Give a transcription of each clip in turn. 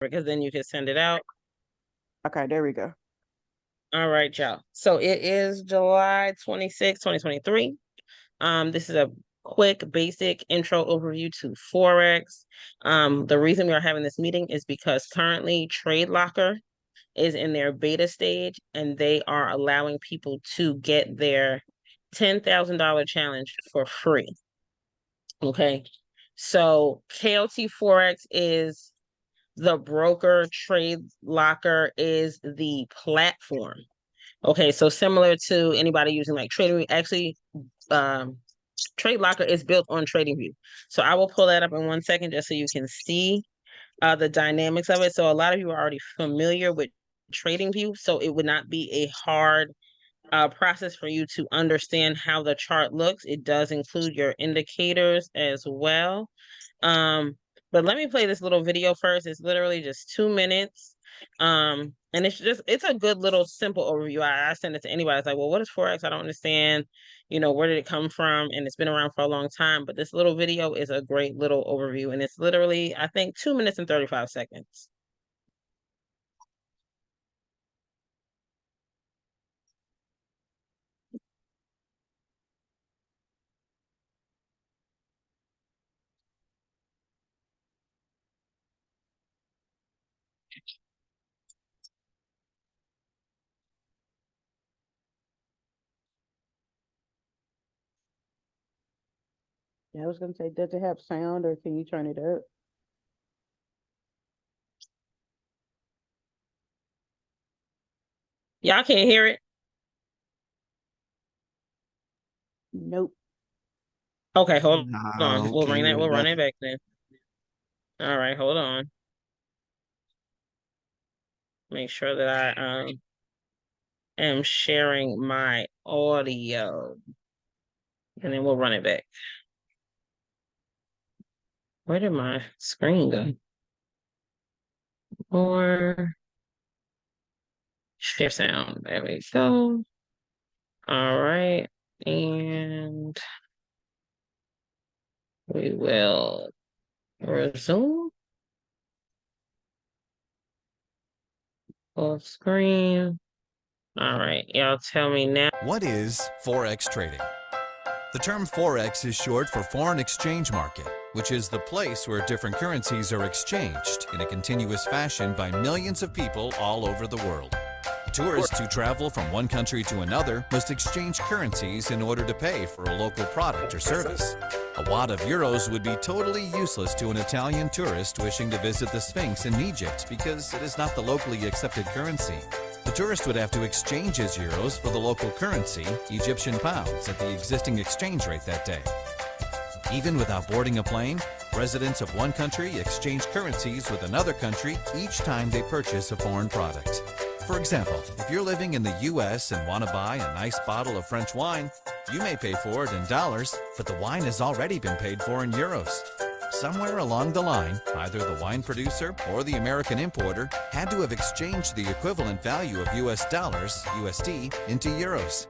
because then you can send it out. Okay, there we go. All right, y'all. So it is July 26, 2023. This is a quick, basic intro overview to Forex. The reason we are having this meeting is because currently Tradelocker is in their beta stage, and they are allowing people to get their $10,000 challenge for free. Okay. So KLT Forex is the broker, Tradelocker is the platform. Okay, so similar to anybody using like TradingView, actually, Tradelocker is built on TradingView. So I will pull that up in 1 second just so you can see the dynamics of it. So a lot of you are already familiar with TradingView, so it would not be a hard process for you to understand how the chart looks. It does include your indicators as well. But let me play this little video first. It's literally just 2 minutes. And it's a good little simple overview. I send it to anybody. It's like, well, what is Forex? I don't understand, where did it come from? And it's been around for a long time, but this little video is a great little overview. And it's literally, I think, 2 minutes and 35 seconds. Yeah, I was gonna say, does it have sound or can you turn it up? Y'all can't hear it? Nope. Okay, hold No, on. We'll can't hear We'll run it nothing. back then. All right, hold on. Make sure that I am sharing my audio. And then we'll run it back. Where did my screen go? Or share sound. There we go. All right. And we will resume. Full screen. All right. Y'all tell me now. What is Forex trading? The term Forex is short for foreign exchange market, which is the place where different currencies are exchanged in a continuous fashion by millions of people all over the world. Tourists who travel from one country to another must exchange currencies in order to pay for a local product or service. A wad of euros would be totally useless to an Italian tourist wishing to visit the Sphinx in Egypt because it is not the locally accepted currency. The tourist would have to exchange his euros for the local currency, Egyptian pounds, at the existing exchange rate that day. Even without boarding a plane, residents of one country exchange currencies with another country each time they purchase a foreign product. For example, if you're living in the US and want to buy a nice bottle of French wine, you may pay for it in dollars, but the wine has already been paid for in euros. Somewhere along the line, either the wine producer or the American importer had to have exchanged the equivalent value of US dollars, USD, into euros.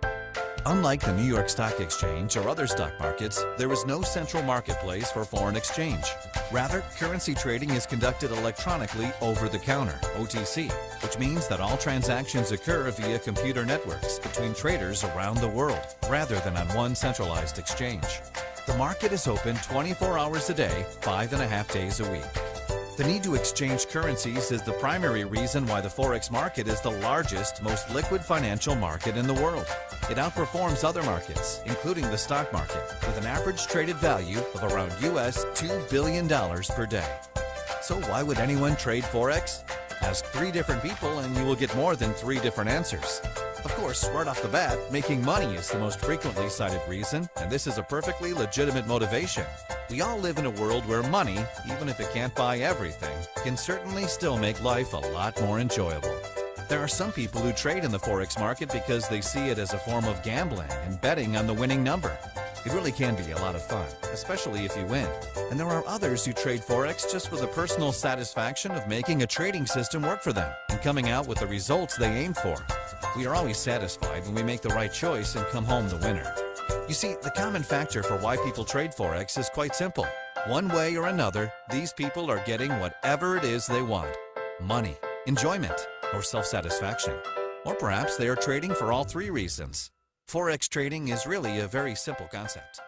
Unlike the New York Stock Exchange or other stock markets, there is no central marketplace for foreign exchange. Rather, currency trading is conducted electronically over the counter, OTC, which means that all transactions occur via computer networks between traders around the world, rather than on one centralized exchange. The market is open 24 hours a day, 5.5 days a week. The need to exchange currencies is the primary reason why the Forex market is the largest, most liquid financial market in the world. It outperforms other markets, including the stock market, with an average traded value of around US $2 billion per day. So why would anyone trade Forex? Ask 3 different people and you will get more than 3 different answers. Of course, right off the bat, making money is the most frequently cited reason, and this is a perfectly legitimate motivation. We all live in a world where money, even if it can't buy everything, can certainly still make life a lot more enjoyable. There are some people who trade in the Forex market because they see it as a form of gambling and betting on the winning number. It really can be a lot of fun, especially if you win. And there are others who trade Forex just for the personal satisfaction of making a trading system work for them and coming out with the results they aim for. We are always satisfied when we make the right choice and come home the winner. You see, the common factor for why people trade Forex is quite simple. One way or another, these people are getting whatever it is they want. money, enjoyment, or self-satisfaction. Or perhaps they are trading for all three reasons. Forex trading is really a very simple concept.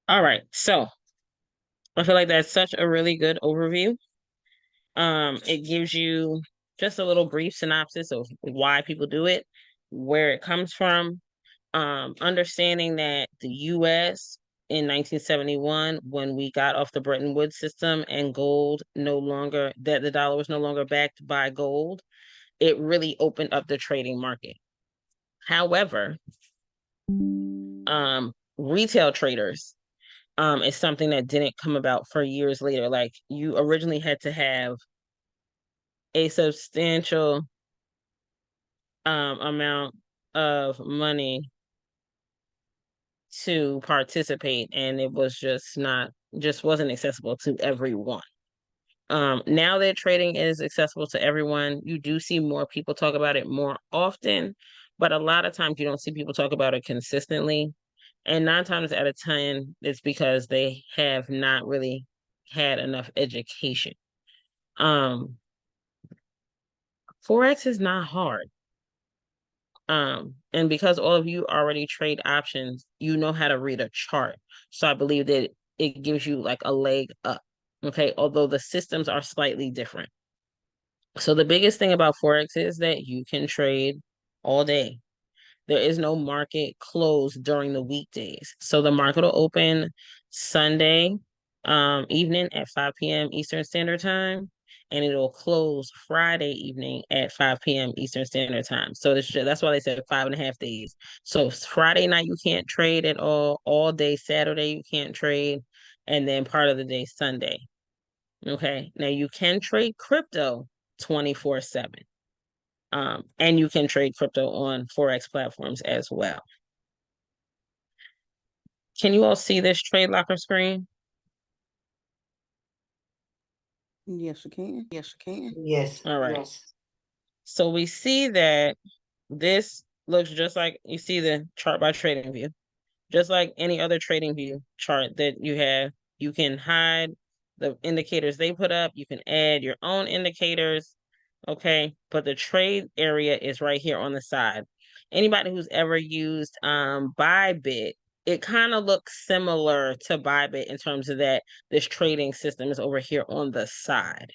All right, so I feel like that's such a really good overview. It gives you just a little brief synopsis of why people do it, where it comes from, understanding that the US in 1971, when we got off the Bretton Woods system and gold no longer, that the dollar was no longer backed by gold, it really opened up the trading market. However, retail traders is something that didn't come about for years later. Like you originally had to have a substantial amount of money to participate, and it was just wasn't accessible to everyone. Now that trading is accessible to everyone, you do see more people talk about it more often, but a lot of times you don't see people talk about it consistently. And 9 times out of 10, it's because they have not really had enough education. Um, Forex is not hard. And because all of you already trade options, you know how to read a chart. So I believe that it gives you like a leg up. Okay. Although the systems are slightly different. So the biggest thing about Forex is that you can trade all day. There is no market closed during the weekdays. So the market will open Sunday evening at 5 p.m. Eastern Standard Time, and it'll close Friday evening at 5 p.m. Eastern Standard Time. So that's why they said 5.5 days. So Friday night you can't trade at all day Saturday you can't trade, and then part of the day Sunday. Okay. Now you can trade crypto 24/7. And you can trade crypto on Forex platforms as well. Can you all see this Tradelocker screen? Yes, you can. Yes, you can. Yes. All right. Yes. So we see that this looks just like you see the chart by trading view, just like any other trading view chart that you have. You can hide the indicators they put up. You can add your own indicators. Okay. But the trade area is right here on the side. Anybody who's ever used Bybit, it kind of looks similar to Bybit in terms of that this trading system is over here on the side.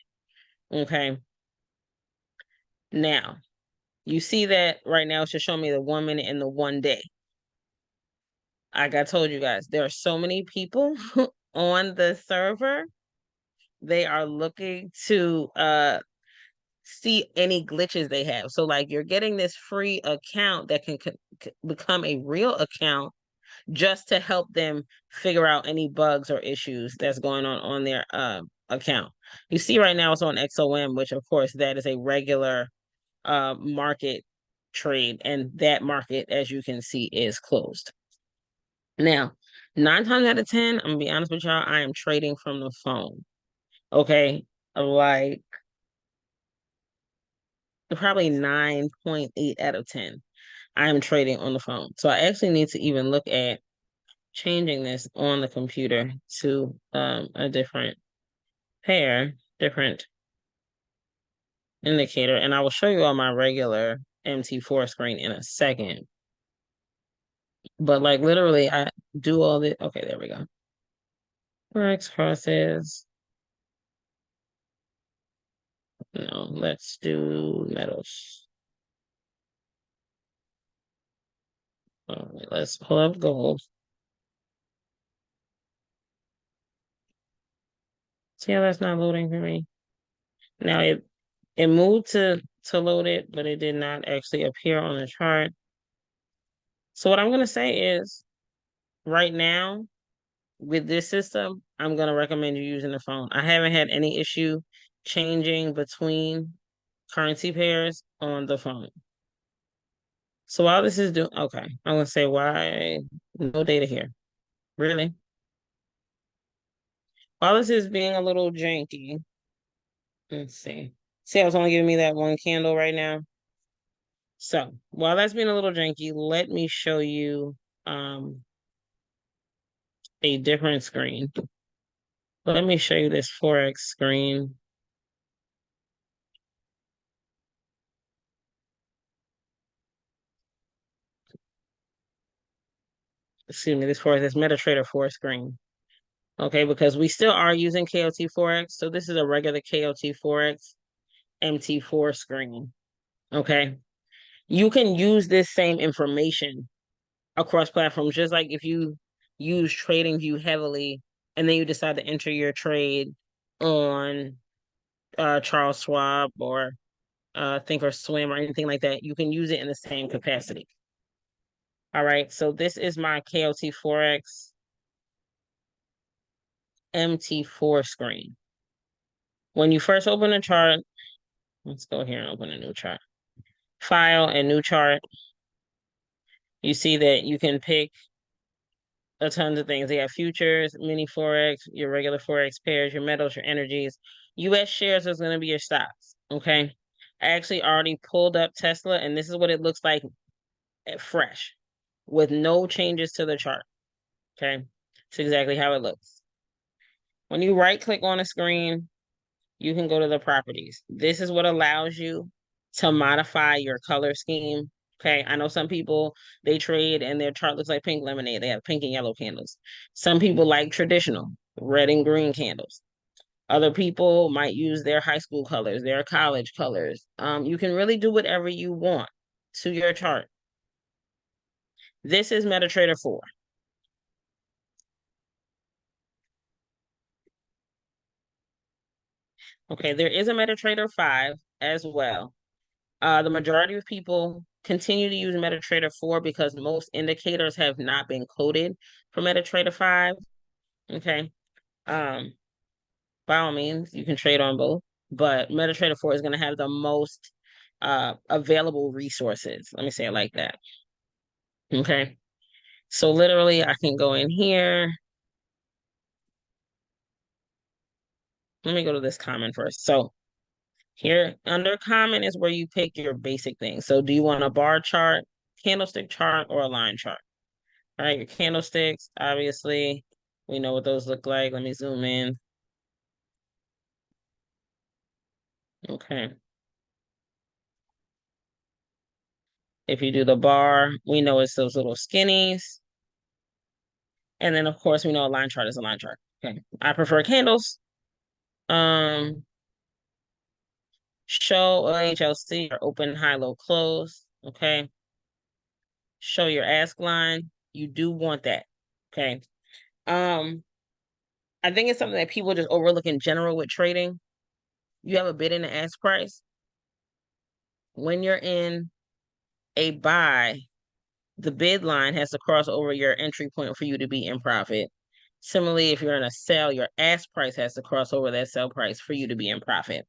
Okay. Now, you see that right now it's just showing me the 1 minute and the 1 day. Like I told you guys, there are so many people on the server. They are looking to see any glitches they have. So like you're getting this free account that can become a real account just to help them figure out any bugs or issues that's going on their account. You see right now it's on XOM, which of course that is a regular market trade, and that market, as you can see, is closed. Now, 9 times out of 10, I'm gonna be honest with y'all, I am trading from the phone. Okay. Like probably 9.8 out of 10. I am trading on the phone. So I actually need to even look at changing this on the computer to a different different indicator. And I will show you on my regular MT4 screen in a second. But like literally I do all this. Okay, there we go. Forex crosses. No, let's do metals. All right, let's pull up gold. See how that's not loading for me? Now it moved to load it, but it did not actually appear on the chart. So what I'm gonna say is right now with this system, I'm gonna recommend you using the phone. I haven't had any issue changing between currency pairs on the phone. So while this is doing okay, I'm gonna say why no data here. Really? While this is being a little janky, let's see. See how it's only giving me that one candle right now? So while that's being a little janky, let me show you a different screen. Let me show you this Forex screen. Excuse me, this MetaTrader 4 screen. Okay, because we still are using KOT Forex. So this is a regular KOT Forex MT4 screen. Okay. You can use this same information across platforms, just like if you use TradingView heavily and then you decide to enter your trade on Charles Schwab or Thinkorswim or anything like that, you can use it in the same capacity. All right, so this is my KOT Forex MT4 screen. When you first open a chart, let's go here and open a new chart. File and new chart. You see that you can pick a tons of things. They have futures, mini Forex, your regular Forex pairs, your metals, your energies. US shares is going to be your stocks. Okay. I actually already pulled up Tesla, and this is what it looks like fresh with no changes to the chart. Okay. It's exactly how it looks. When you right click on a screen, you can go to the properties. This is what allows you to modify your color scheme. Okay, I know some people, they trade and their chart looks like pink lemonade. They have pink and yellow candles. Some people like traditional red and green candles. Other people might use their high school colors, their college colors. You can really do whatever you want to your chart. This is MetaTrader 4. Okay, there is a MetaTrader 5 as well. The majority of people continue to use MetaTrader 4 because most indicators have not been coded for MetaTrader 5. Okay. By all means, you can trade on both, but MetaTrader 4 is going to have the most available resources. Let me say it like that. Okay. So literally, I can go in here. Let me go to this common first. So here under common is where you pick your basic things. So do you want a bar chart, candlestick chart, or a line chart? All right, your candlesticks, obviously, we know what those look like. Let me zoom in. Okay. If you do the bar, we know it's those little skinnies. And then, of course, we know a line chart is a line chart. Okay. I prefer candles. Um, Show HLC or open, high, low, close. Okay. Show your ask line. You do want that. Okay. Um, I think it's something that people just overlook in general with trading. You have a bid and an ask price. When you're in a buy, the bid line has to cross over your entry point for you to be in profit. Similarly, if you're in a sell, your ask price has to cross over that sell price for you to be in profit.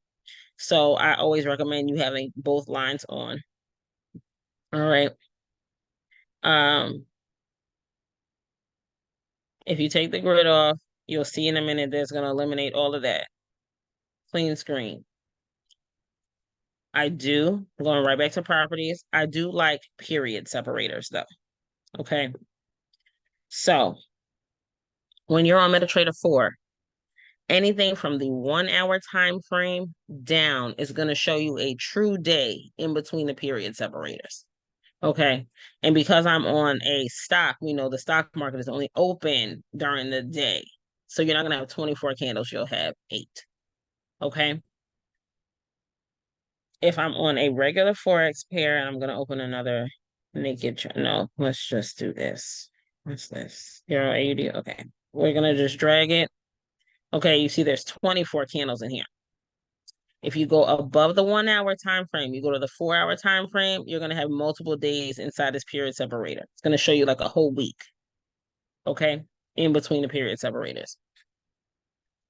So I always recommend you having both lines on. All right. If you take the grid off, you'll see in a minute that's going to eliminate all of that. Clean screen. Going right back to properties, I do like period separators though. Okay. So when you're on MetaTrader 4, anything from the 1 hour time frame down is going to show you a true day in between the period separators. Okay. And because I'm on a stock, we know the stock market is only open during the day. So you're not going to have 24 candles, you'll have 8. Okay. If I'm on a regular Forex pair, and I'm going to open another naked chart. No, let's just do this. What's this? 0.80. Okay. We're going to just drag it. Okay. You see there's 24 candles in here. If you go above the 1 hour time frame, you go to the 4 hour time frame, you're going to have multiple days inside this period separator. It's going to show you like a whole week. Okay. In between the period separators.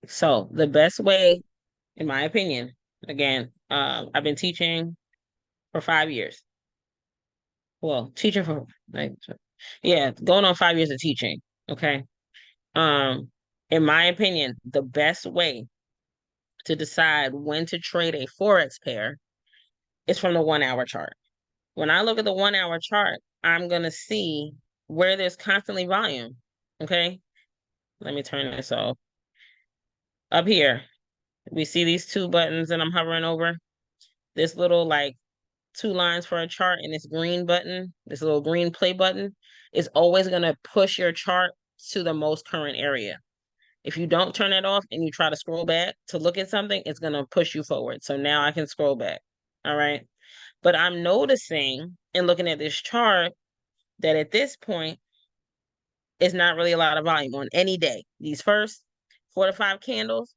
So the best way, in my opinion, again, I've been teaching for 5 years. Well, teaching for like, yeah, going on 5 years of teaching. Okay. In my opinion, the best way to decide when to trade a Forex pair is from the 1 hour chart. When I look at the 1 hour chart, I'm going to see where there's constantly volume. Okay. Let me turn this off. Up here, we see these two buttons that I'm hovering over. This little like 2 lines for a chart and this green button, this little green play button is always going to push your chart to the most current area. If you don't turn it off and you try to scroll back to look at something, it's going to push you forward. So now I can scroll back. All right. But I'm noticing and looking at this chart that at this point, it's not really a lot of volume on any day. These first 4 to 5 candles,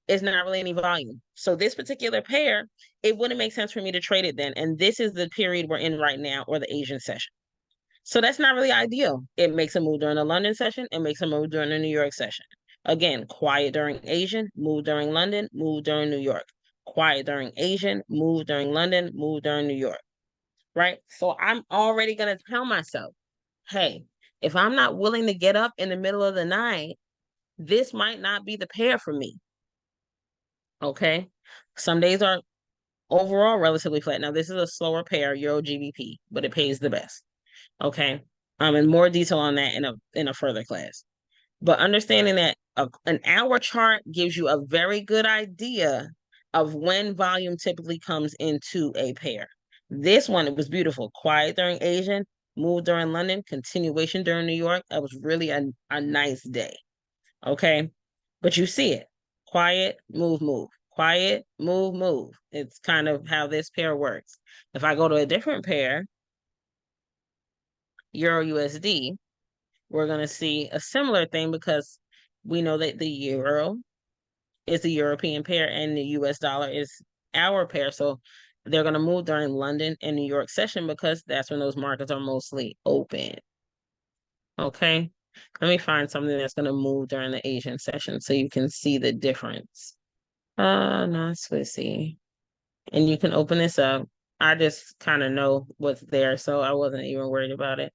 it's not really any volume. So this particular pair, it wouldn't make sense for me to trade it then. And this is the period we're in right now, or the Asian session. So that's not really ideal. It makes a move during the London session. It makes a move during the New York session. Again, quiet during Asian, move during London, move during New York. Quiet during Asian, move during London, move during New York. Right? So I'm already going to tell myself, hey, if I'm not willing to get up in the middle of the night, this might not be the pair for me. Okay? Some days are overall relatively flat. Now, this is a slower pair, Euro GBP, but it pays the best. Okay. In more detail on that in a further class. But understanding that an hour chart gives you a very good idea of when volume typically comes into a pair. This one, it was beautiful. Quiet during Asian, move during London, continuation during New York. That was really a nice day. Okay. But you see it. Quiet, move, move. Quiet, move, move. It's kind of how this pair works. If I go to a different pair, Euro USD, we're going to see a similar thing because we know that the euro is the European pair and the US dollar is our pair. So they're going to move during London and New York session because that's when those markets are mostly open. Okay. Let me find something that's going to move during the Asian session so you can see the difference. Not Swissy. And you can open this up. I just kind of know what's there, so I wasn't even worried about it.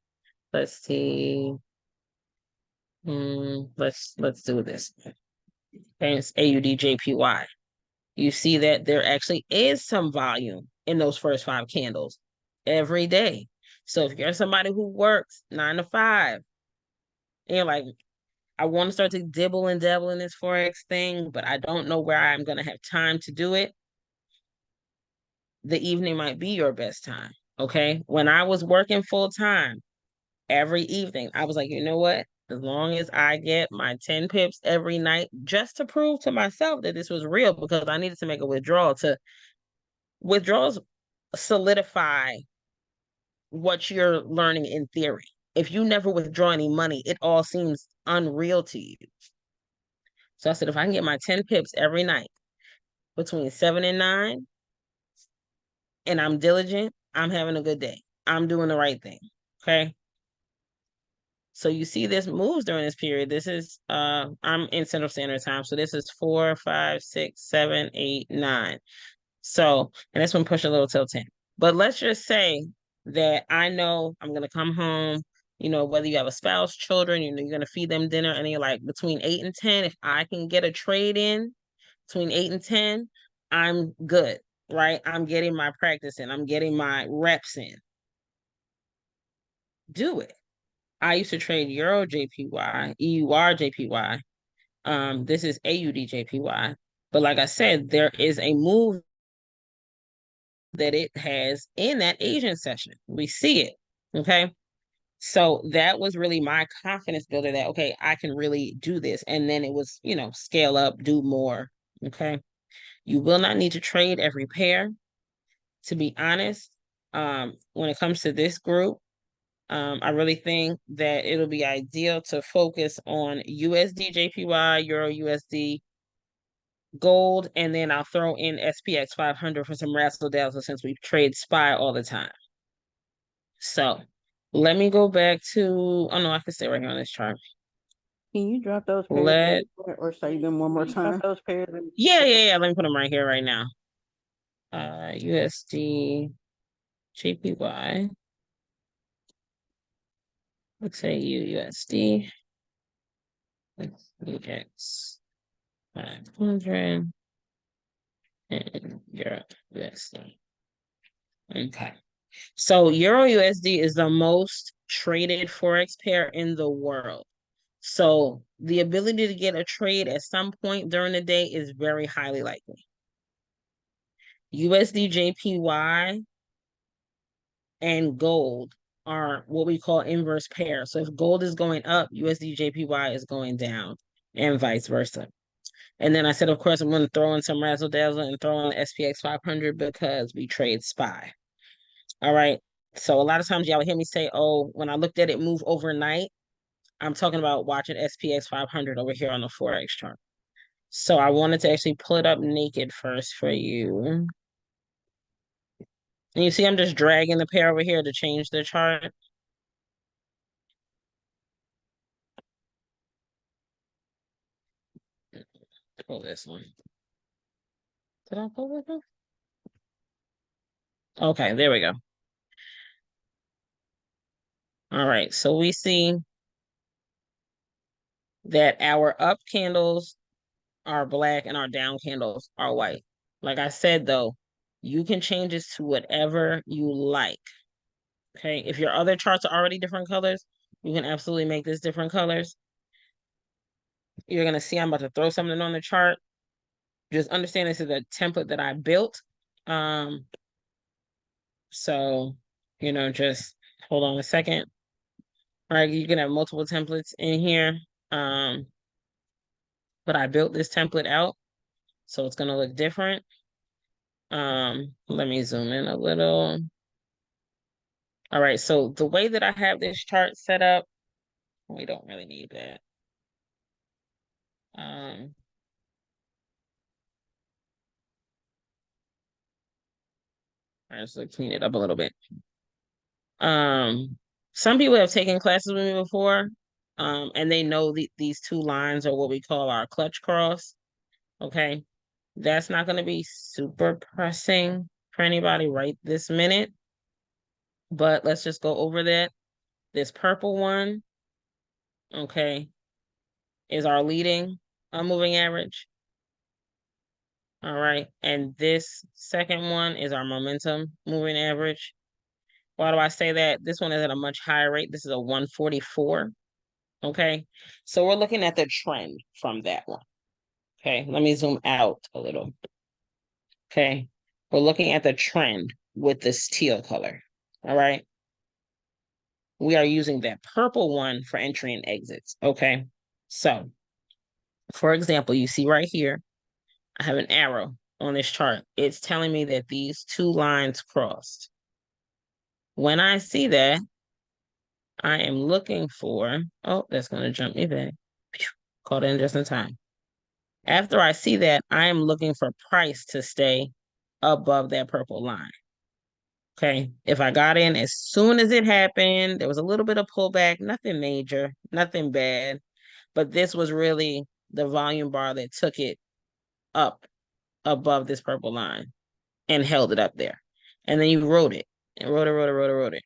Let's see. Let's do this. And it's AUDJPY. You see that there actually is some volume in those first 5 candles every day. So if you're somebody who works 9 to 5, and you're like, I want to start to dibble and dabble in this Forex thing, but I don't know where I'm going to have time to do it, the evening might be your best time. Okay. When I was working full time, every evening, I was like, you know what? As long as I get my 10 pips every night, just to prove to myself that this was real, because I needed to make a withdrawal. To withdrawals solidify what you're learning in theory. If you never withdraw any money, it all seems unreal to you. So I said, if I can get my 10 pips every night between 7 and 9, and I'm diligent, I'm having a good day. I'm doing the right thing. Okay. So you see this moves during this period. This is I'm in Central Standard Time. So this is 4, 5, 6, 7, 8, 9. So, and this one push a little till 10. But let's just say that I know I'm gonna come home, whether you have a spouse, children, you're gonna feed them dinner, and you're like between 8 and 10, if I can get a trade in between 8 and 10, I'm good, right? I'm getting my practice in, I'm getting my reps in. Do it. I used to trade Euro JPY, EUR JPY. This is AUD JPY. But like I said, there is a move that it has in that Asian session. We see it. Okay. So that was really my confidence builder that, okay, I can really do this. And then it was, scale up, do more. Okay. You will not need to trade every pair. To be honest, when it comes to this group, I really think that it'll be ideal to focus on USD, JPY, Euro USD, gold, and then I'll throw in SPX 500 for some razzle dazzle since we trade SPY all the time. So let me go back to, oh no, I can stay right here on this chart. Can you drop those pairs or say them one more time? Yeah. Let me put them right here right now. USD, JPY. Let's say UUSD. Let's UX 500 and Euro USD. Okay. So Euro USD is the most traded Forex pair in the world. So the ability to get a trade at some point during the day is very highly likely. USD JPY and gold are what we call inverse pairs. So if gold is going up, USD JPY is going down, and vice versa. And then I said, of course, I'm going to throw in some razzle dazzle and throw in the SPX 500 because we trade SPY. All right. So a lot of times y'all hear me say, oh, when I looked at it move overnight, I'm talking about watching SPX 500 over here on the Forex chart. So I wanted to actually pull it up naked first for you. And you see, I'm just dragging the pair over here to change the chart. Pull this one. Did I pull this one? Okay, there we go. All right, so we see that our up candles are black and our down candles are white. Like I said, though, you can change this to whatever you like. Okay, if your other charts are already different colors, you can absolutely make this different colors. You're gonna see I'm about to throw something on the chart. Just understand this is a template that I built. So, just hold on a second. All right, you can have multiple templates in here. But I built this template out, so it's gonna look different. Let me zoom in a little. All right, so the way that I have this chart set up, we don't really need that. All right, so clean it up a little bit. Some people have taken classes with me before, and they know these two lines are what we call our clutch cross. Okay, that's not going to be super pressing for anybody right this minute, but let's just go over that. This purple one, okay, is our leading moving average. All right, and this second one is our momentum moving average. Why do I say that? This one is at a much higher rate. This is a 144. Okay, so we're looking at the trend from that one. Okay, let me zoom out a little. Okay, we're looking at the trend with this teal color. All right, we are using that purple one for entry and exits. Okay, so for example, you see right here, I have an arrow on this chart. It's telling me that these two lines crossed. When I see that, I am looking for, oh, that's going to jump me back. Caught in just in time. After I see that, I am looking for price to stay above that purple line. Okay. If I got in as soon as it happened, there was a little bit of pullback, nothing major, nothing bad. But this was really the volume bar that took it up above this purple line and held it up there. And then you wrote it and wrote it.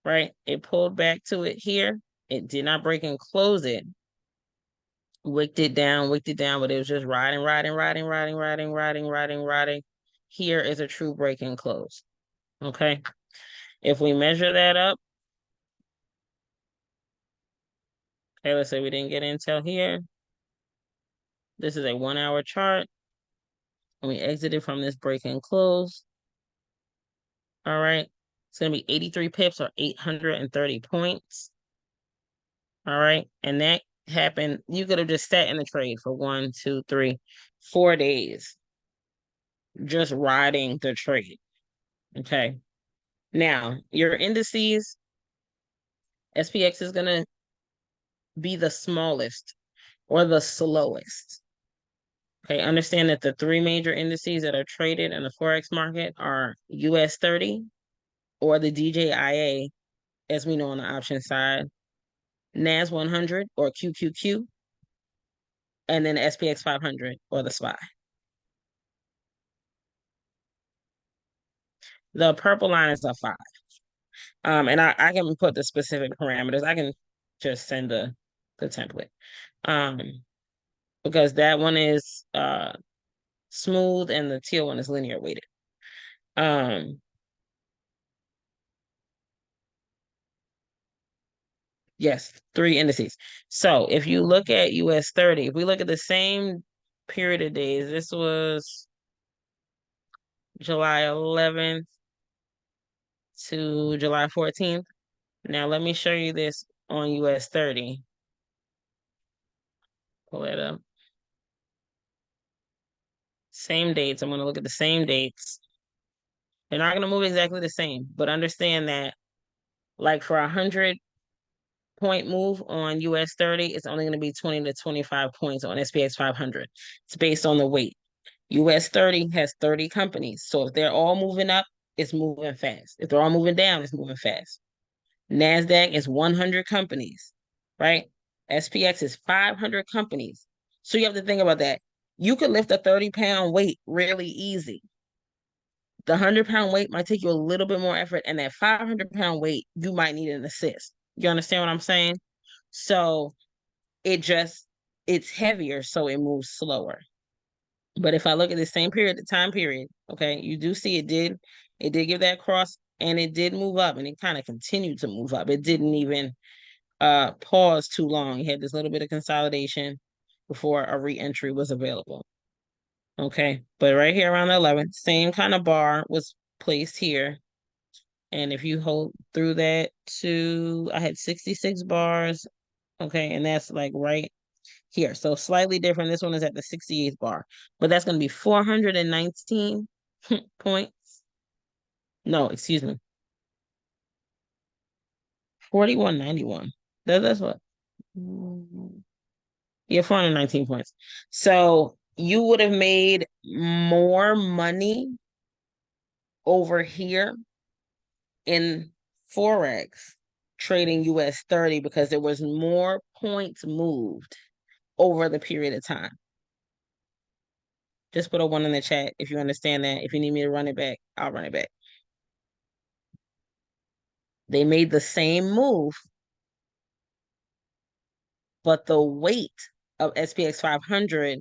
Right? It pulled back to it here. It did not break and close it. Wicked it down, but it was just riding. Here is a true break and close. Okay. If we measure that up, okay, let's say we didn't get intel here. This is a 1 hour chart. And we exited from this break and close. All right. It's going to be 83 pips or 830 points. All right. And that happened. You could have just sat in the trade for 1, 2, 3, 4 days. Just riding the trade. Okay. Now, your indices, SPX is going to be the smallest or the slowest. Okay, understand that the three major indices that are traded in the Forex market are US 30 or the DJIA, as we know on the option side, NAS 100 or QQQ, and then SPX 500 or the SPY. The purple line is a 5. And I can put the specific parameters. I can just send the template. Because that one is smooth and the teal one is linear weighted. Yes, 3 indices. So if you look at US 30, if we look at the same period of days, this was July 11th to July 14th. Now let me show you this on US 30. Pull it up. Same dates. I'm going to look at the same dates. They're not going to move exactly the same, but understand that like for 100-point move on US 30, it's only going to be 20 to 25 points on SPX 500. It's based on the weight. US 30 has 30 companies. So if they're all moving up, it's moving fast. If they're all moving down, it's moving fast. NASDAQ is 100 companies, right? SPX is 500 companies. So you have to think about that. You could lift a 30-pound weight really easy. The 100-pound weight might take you a little bit more effort, and that 500-pound weight, you might need an assist. You understand what I'm saying? So it's heavier, so it moves slower. But if I look at the same time period, okay, you do see it did give that cross and it did move up and it kind of continued to move up. It didn't even pause too long. You had this little bit of consolidation before a re-entry was available. Okay, but right here around the 11th, same kind of bar was placed here. And if you hold through that I had 66 bars. Okay, and that's like right here. So slightly different. This one is at the 68th bar, but that's going to be 419 points. No, excuse me. 4191. That's what? Yeah, 419 points. So you would have made more money over here in Forex trading US 30 because there was more points moved over the period of time. Just put a 1 in the chat if you understand that. If you need me to run it back, I'll run it back. They made the same move, but the weight of SPX 500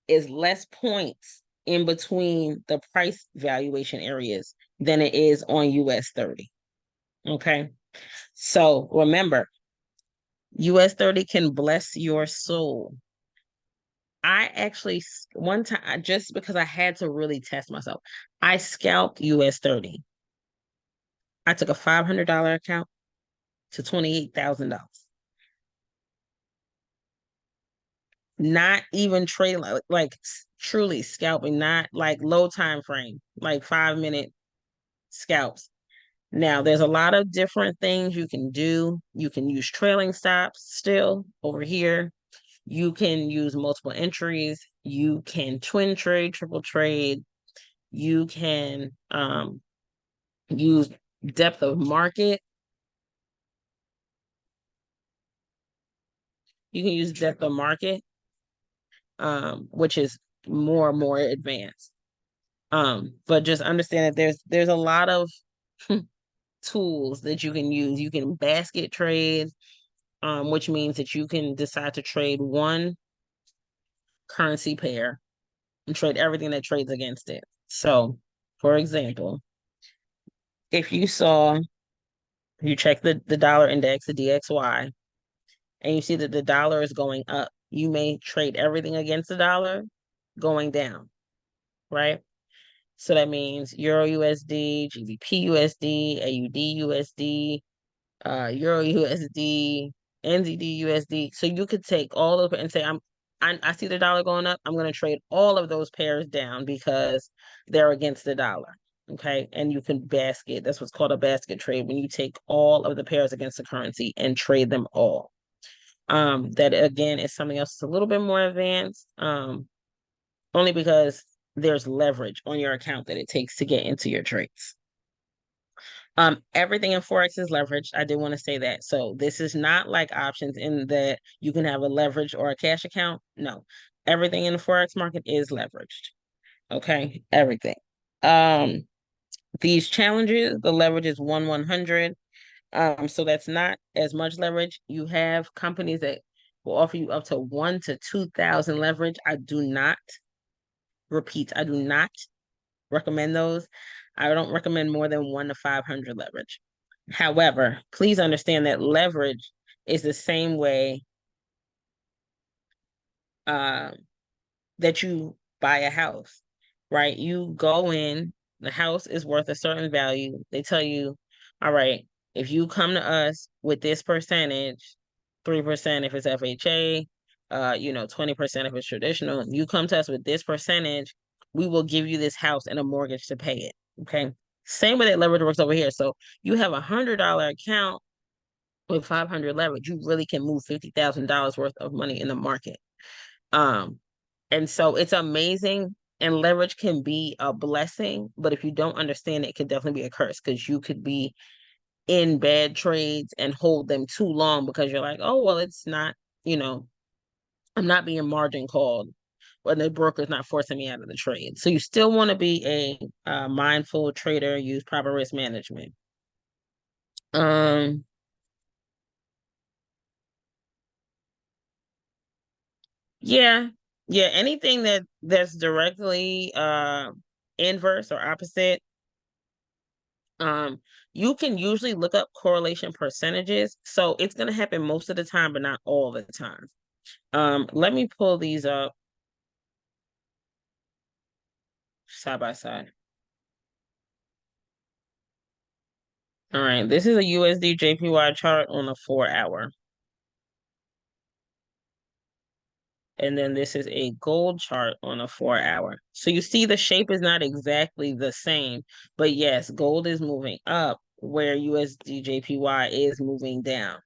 is less points in between the price valuation areas than it is on US 30. Okay. So remember, US 30 can bless your soul. I actually, one time, just because I had to really test myself, I scalped US 30. I took a $500 account to $28,000. Not even trade like truly scalping, not like low time frame, like 5-minute scalps. Now, there's a lot of different things you can do. You can use trailing stops still over here. You can use multiple entries. You can twin trade, triple trade. You can use depth of market. You can use depth of market, which is more and more advanced. But just understand that there's a lot of tools that you can use. You can basket trade, which means that you can decide to trade one currency pair and trade everything that trades against it. So, for example, if you check the dollar index, the DXY, and you see that the dollar is going up, you may trade everything against the dollar going down, right? So that means Euro USD, GBP USD, AUD USD, Euro USD, NZD USD. So you could take all of it and say, I see the dollar going up. I'm going to trade all of those pairs down because they're against the dollar. Okay. And you can basket. That's what's called a basket trade when you take all of the pairs against the currency and trade them all. That again is something else that's a little bit more advanced. Only because there's leverage on your account that it takes to get into your trades. Everything in Forex is leveraged. I did want to say that. So this is not like options in that you can have a leverage or a cash account. No, everything in the Forex market is leveraged. Okay, everything. These challenges, the leverage is 1/100. So that's not as much leverage. You have companies that will offer you up to 1 to 2,000 leverage. I do not recommend those. I don't recommend more than 1 to 500 leverage. However, please understand that leverage is the same way that you buy a house, right? You go in, the house is worth a certain value. They tell you, all right, if you come to us with this percentage, 3% if it's FHA, 20% if it's traditional, you come to us with this percentage, we will give you this house and a mortgage to pay it. Okay. Same way that leverage works over here. So you have $100 account with 500 leverage, you really can move $50,000 worth of money in the market. Um, and so it's amazing. And leverage can be a blessing, but if you don't understand it, it can definitely be a curse because you could be in bad trades and hold them too long because you're like, oh, well, it's not, I'm not being margin called when the broker's not forcing me out of the trade. So you still want to be a mindful trader, use proper risk management. Um, yeah, yeah, anything that's directly inverse or opposite, um, you can usually look up correlation percentages. So it's gonna happen most of the time, but not all the time. Let me pull these up side by side. All right, this is a USD JPY chart on a 4 hour. And then this is a gold chart on a 4 hour. So you see the shape is not exactly the same, but yes, gold is moving up where USD JPY is moving down.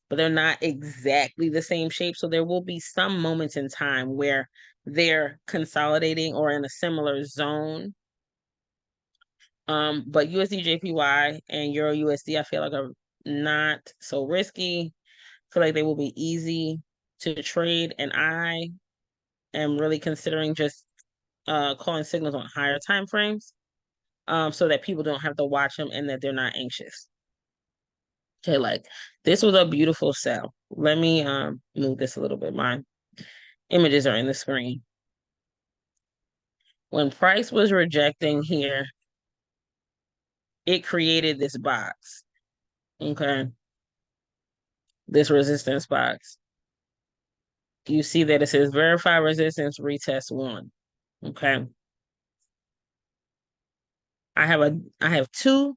But they're not exactly the same shape. So there will be some moments in time where they're consolidating or in a similar zone. But USD JPY and Euro USD, I feel like are not so risky. I feel like they will be easy to trade. And I am really considering just calling signals on higher time frames, so that people don't have to watch them and that they're not anxious. Okay, like this was a beautiful sell. Let me move this a little bit. My images are in the screen. When price was rejecting here, it created this box. Okay. This resistance box. You see that it says verify resistance, retest 1. Okay. I have two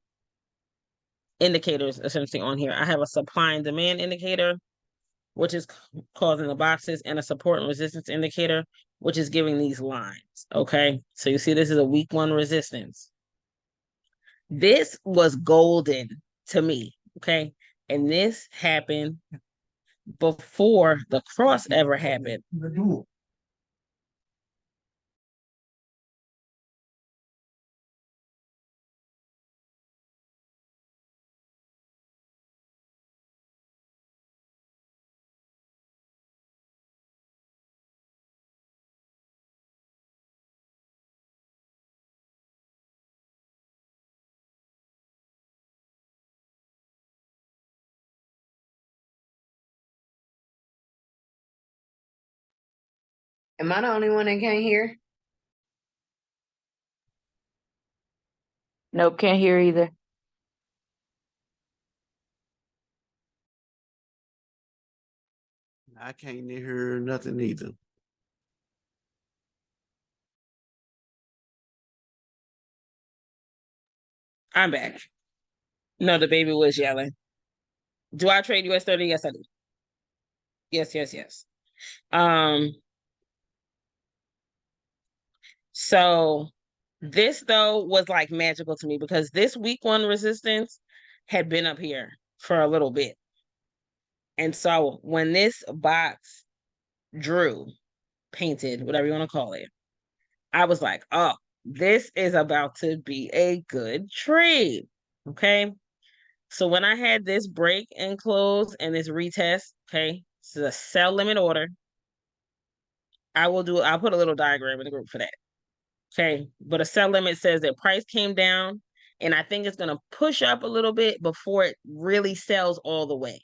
indicators essentially on here. I have a supply and demand indicator, which is causing the boxes, and a support and resistance indicator, which is giving these lines. Okay. So you see this is a week 1 resistance. This was golden to me. Okay. And this happened before the cross ever happened. Am I the only one that can't hear? Nope, can't hear either. I can't hear nothing either. I'm back. No, the baby was yelling. Do I trade US 30? Yes, I do. Yes, yes, yes. So this though was like magical to me because this week 1 resistance had been up here for a little bit. And so when this box painted, whatever you want to call it, I was like, oh, this is about to be a good trade. Okay. So when I had this break and close and this retest, okay, this is a sell limit order. I'll put a little diagram in the group for that. Okay. But a sell limit says that price came down and I think it's going to push up a little bit before it really sells all the way.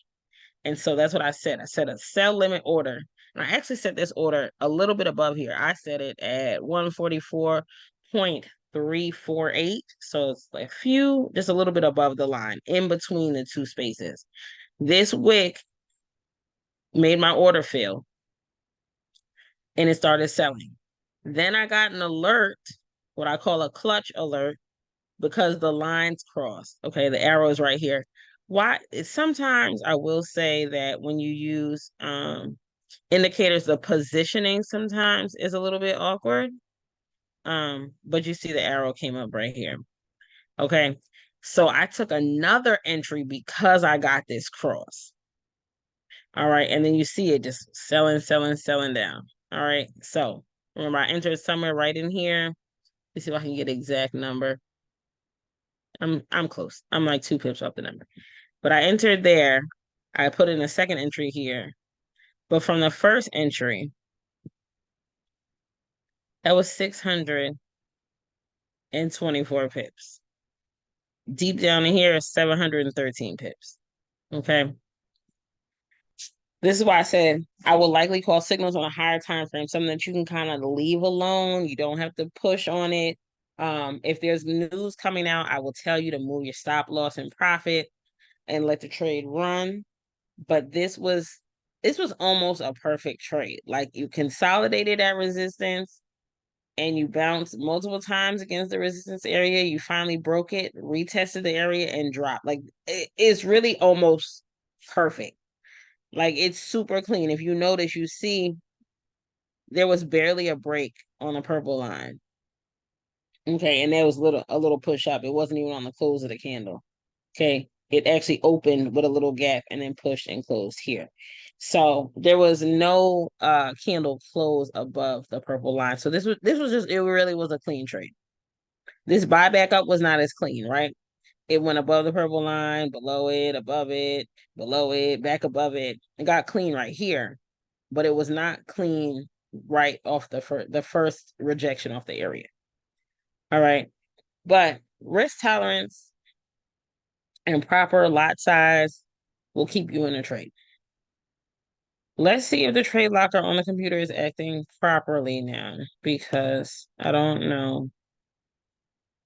And so that's what I said. I set a sell limit order. And I actually set this order a little bit above here. I set it at 144.348. So it's like just a little bit above the line in between the two spaces. This wick made my order fail and it started selling. Then I got an alert, what I call a clutch alert, because the lines crossed. Okay, the arrow is right here. Why? Sometimes I will say that when you use indicators, the positioning sometimes is a little bit awkward. But you see the arrow came up right here. Okay, so I took another entry because I got this cross. All right, and then you see it just selling, selling, selling down. All right, so remember I entered somewhere right in here. Let's see if I can get an exact number. I'm close. I'm like 2 pips off the number. But I entered there. I put in a second entry here. But from the first entry, that was 624 pips. Deep down in here is 713 pips. Okay. This is why I said I will likely call signals on a higher time frame, something that you can kind of leave alone. You don't have to push on it. If there's news coming out, I will tell you to move your stop loss and profit and let the trade run. But this was almost a perfect trade. Like you consolidated that resistance and you bounced multiple times against the resistance area. You finally broke it, retested the area, and dropped. Like it's really almost perfect. Like it's super clean. If you notice, you see there was barely a break on the purple line. Okay, and there was a little push up. It wasn't even on the close of the candle. Okay, it actually opened with a little gap and then pushed and closed here. So there was no candle close above the purple line. So this was just, it really was a clean trade. This buyback up was not as clean, right? It went above the purple line, below it, above it, below it, back above it. It got clean right here, but it was not clean right off the first rejection off the area. All right. But risk tolerance and proper lot size will keep you in a trade. Let's see if the trade locker on the computer is acting properly now, because I don't know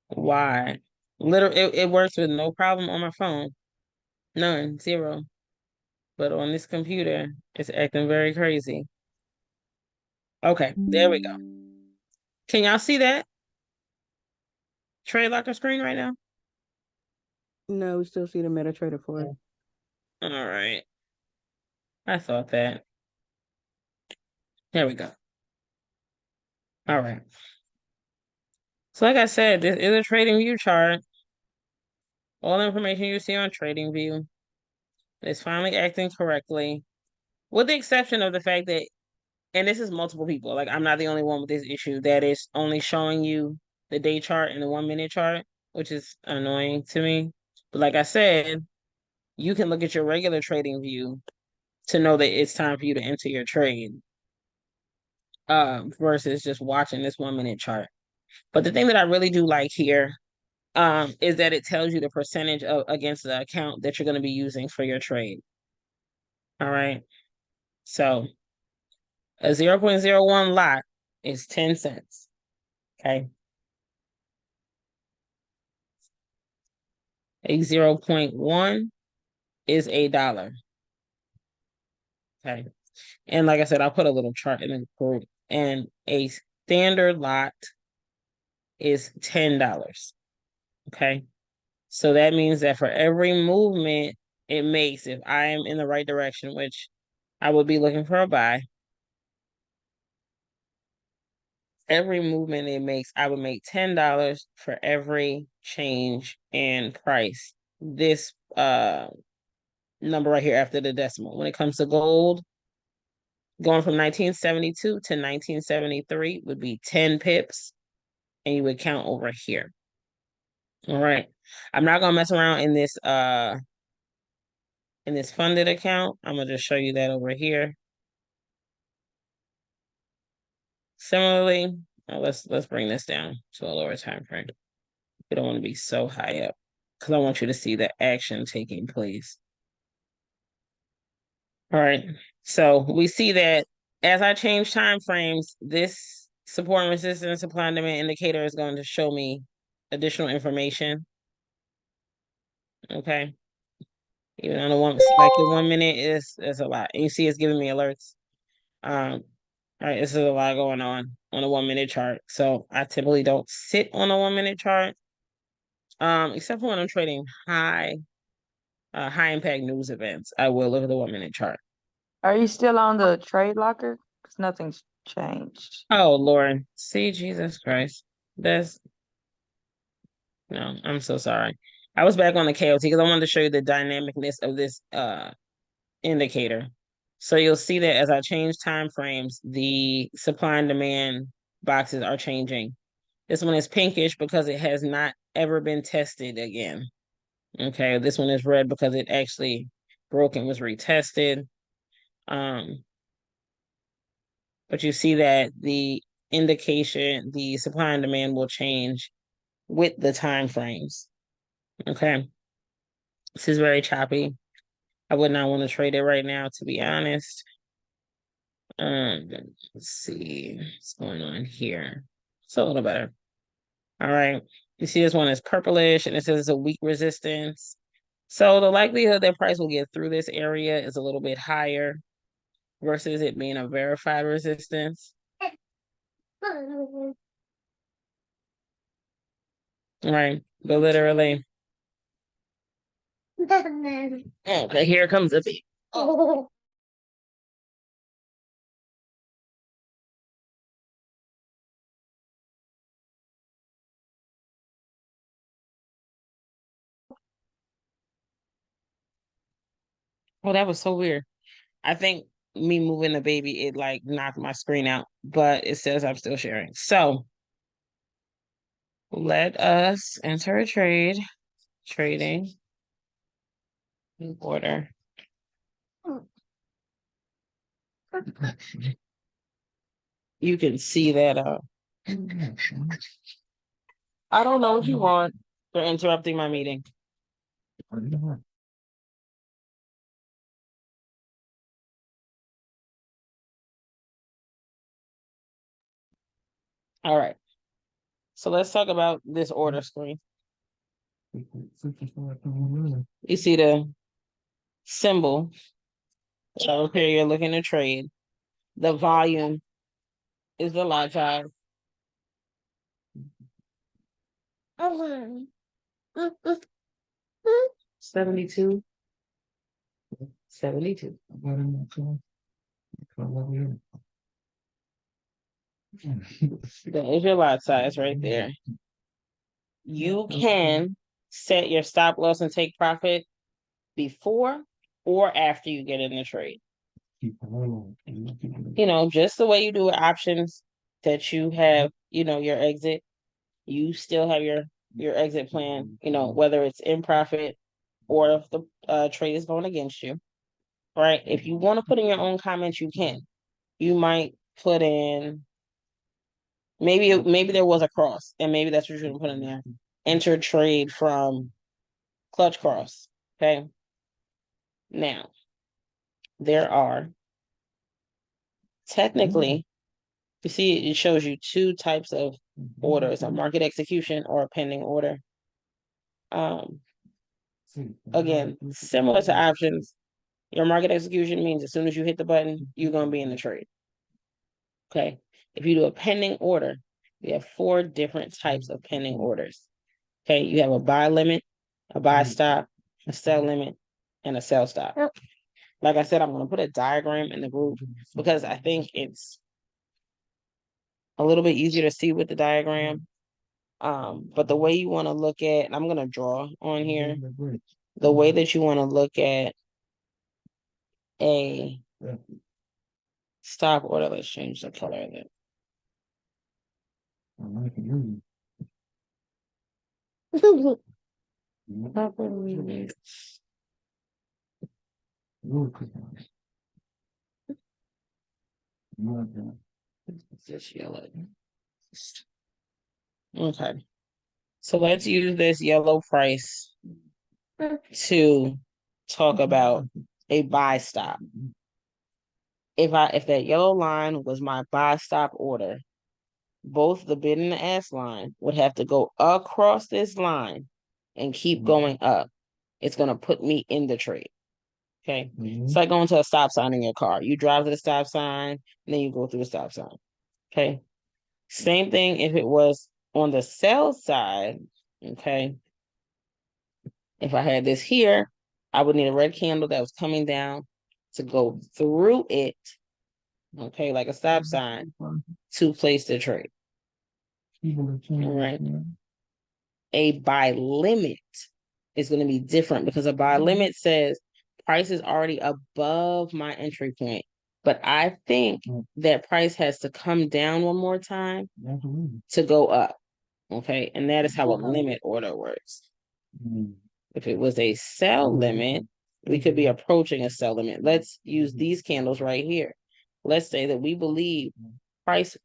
why. Literally, it works with no problem on my phone. None, zero. But on this computer, it's acting very crazy. Okay, there we go. Can y'all see that trade locker screen right now? No, we still see the MetaTrader 4. All right. I thought that. There we go. All right. So like I said, this is a trading view chart. All the information you see on trading view is finally acting correctly, with the exception of the fact that, and this is multiple people, like I'm not the only one with this issue, that is only showing you the day chart and the 1 minute chart, which is annoying to me. But like I said, you can look at your regular trading view to know that it's time for you to enter your trade, versus just watching this 1 minute chart. But the thing that I really do like here, is that it tells you the percentage of against the account that you're going to be using for your trade. All right. So a 0.01 lot is 10 cents. Okay. A 0.1 is $1. Okay. And like I said, I'll put a little chart in the group. And a standard lot is $10. Okay. So that means that for every movement it makes, if I am in the right direction, which I would be looking for a buy, every movement it makes, I would make $10 for every change in price. This number right here after the decimal. When it comes to gold, going from 1972 to 1973 would be 10 pips, and you would count over here. All right. I'm not gonna mess around in this funded account. I'm gonna just show you that over here. Similarly, let's bring this down to a lower time frame. We don't want to be so high up because I want you to see the action taking place. All right. So we see that as I change time frames, this support and resistance supply and demand indicator is going to show me additional information. Okay. Even on the one, like the 1 minute is a lot. And you see, it's giving me alerts. All right, this is a lot going on a 1 minute chart. So I typically don't sit on a 1 minute chart, except for when I'm trading high impact news events. I will look at the 1 minute chart. Are you still on the trade locker? Because nothing's changed. Oh Lord, see Jesus Christ, that's no. I'm so sorry. I was back on the KOT because I wanted to show you the dynamicness of this indicator. So you'll see that as I change time frames, the supply and demand boxes are changing. This one is pinkish because it has not ever been tested again. Okay, this one is red because it actually broke and was retested. But you see that the indication, the supply and demand will change with the time frames. Okay, this is very choppy. I would not want to trade it right now, to be honest. Let's see what's going on here. It's a little better. All right. You see this one is purplish and it says it's a weak resistance. So the likelihood that price will get through this area is a little bit higher versus it being a verified resistance. Right. But literally. Okay, here comes the beat. Oh. Oh, that was so weird. I think me moving the baby, it like knocked my screen out, but it says I'm still sharing. So let us enter a trade. Trading order. You can see that I don't know what you want. They're interrupting my meeting. All right. So let's talk about this order screen. You see the symbol of here you're looking to trade. The volume is the lot size. 72. 72. That is your lot size right there. You can set your stop loss and take profit before or after you get in the trade. Just the way you do with options that you have, your exit, you still have your exit plan, whether it's in profit or if the trade is going against you, right? If you want to put in your own comments, you can. You might put in, maybe there was a cross and maybe that's what you're going to put in there. Enter trade from clutch cross, okay? Now, there are technically, you see, it shows you two types of orders: a market execution or a pending order. Again, similar to options, your market execution means as soon as you hit the button, you're going to be in the trade. Okay. If you do a pending order, you have 4 different types of pending orders. Okay. You have a buy limit, a buy stop, a sell limit, and a sell stop. Like I said, I'm going to put a diagram in the group because I think it's a little bit easier to see with the diagram. But the way you want to look at, and I'm going to draw on here, the way that you want to look at a stop order, let's change the color of it. Just yellow. Okay. So let's use this yellow price to talk about a buy stop. If that yellow line was my buy stop order, both the bid and the ask line would have to go across this line and keep going up. it's going to put me in the trade. Okay. It's like going to a stop sign in your car. You drive to the stop sign, and then you go through the stop sign. Okay. Same thing if it was on the sell side. Okay. If I had this here, I would need a red candle that was coming down to go through it. Okay. Like a stop sign to place the trade. All right. A buy limit is going to be different because a buy limit says price is already above my entry point. But I think that price has to come down one more time to go up. Okay. And that is how a limit order works. If it was a sell limit, we could be approaching a sell limit. Let's use these candles right here. Let's say that we believe price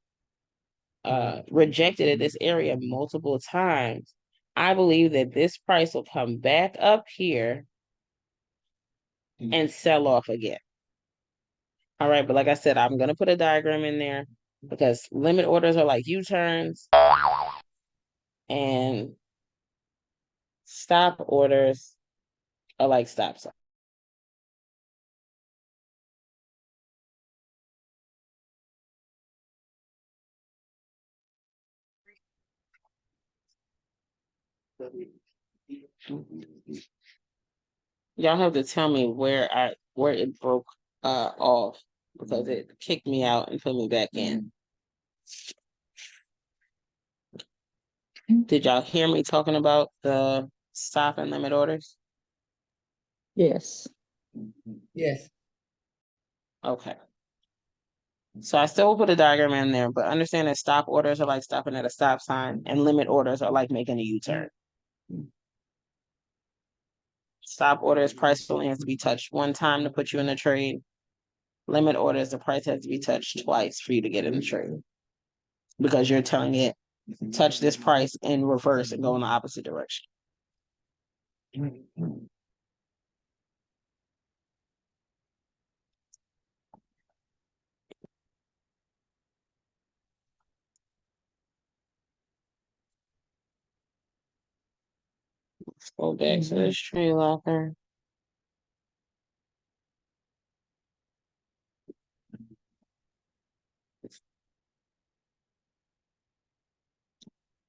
rejected at this area multiple times. I believe that this price will come back up here and sell off again. All right, but like I said, I'm gonna put a diagram in there because limit orders are like U-turns and stop orders are like stop signs. Y'all have to tell me where it broke off because it kicked me out and put me back in. Did y'all hear me talking about the stop and limit orders? Yes. Yes. Okay. So I still will put a diagram in there, but understand that stop orders are like stopping at a stop sign and limit orders are like making a U-turn. Stop orders, price only has to be touched one time to put you in the trade. Limit orders, the price has to be touched twice for you to get in the trade. Because you're telling it, touch this price in reverse and go in the opposite direction. Let's go back to this Tradelocker.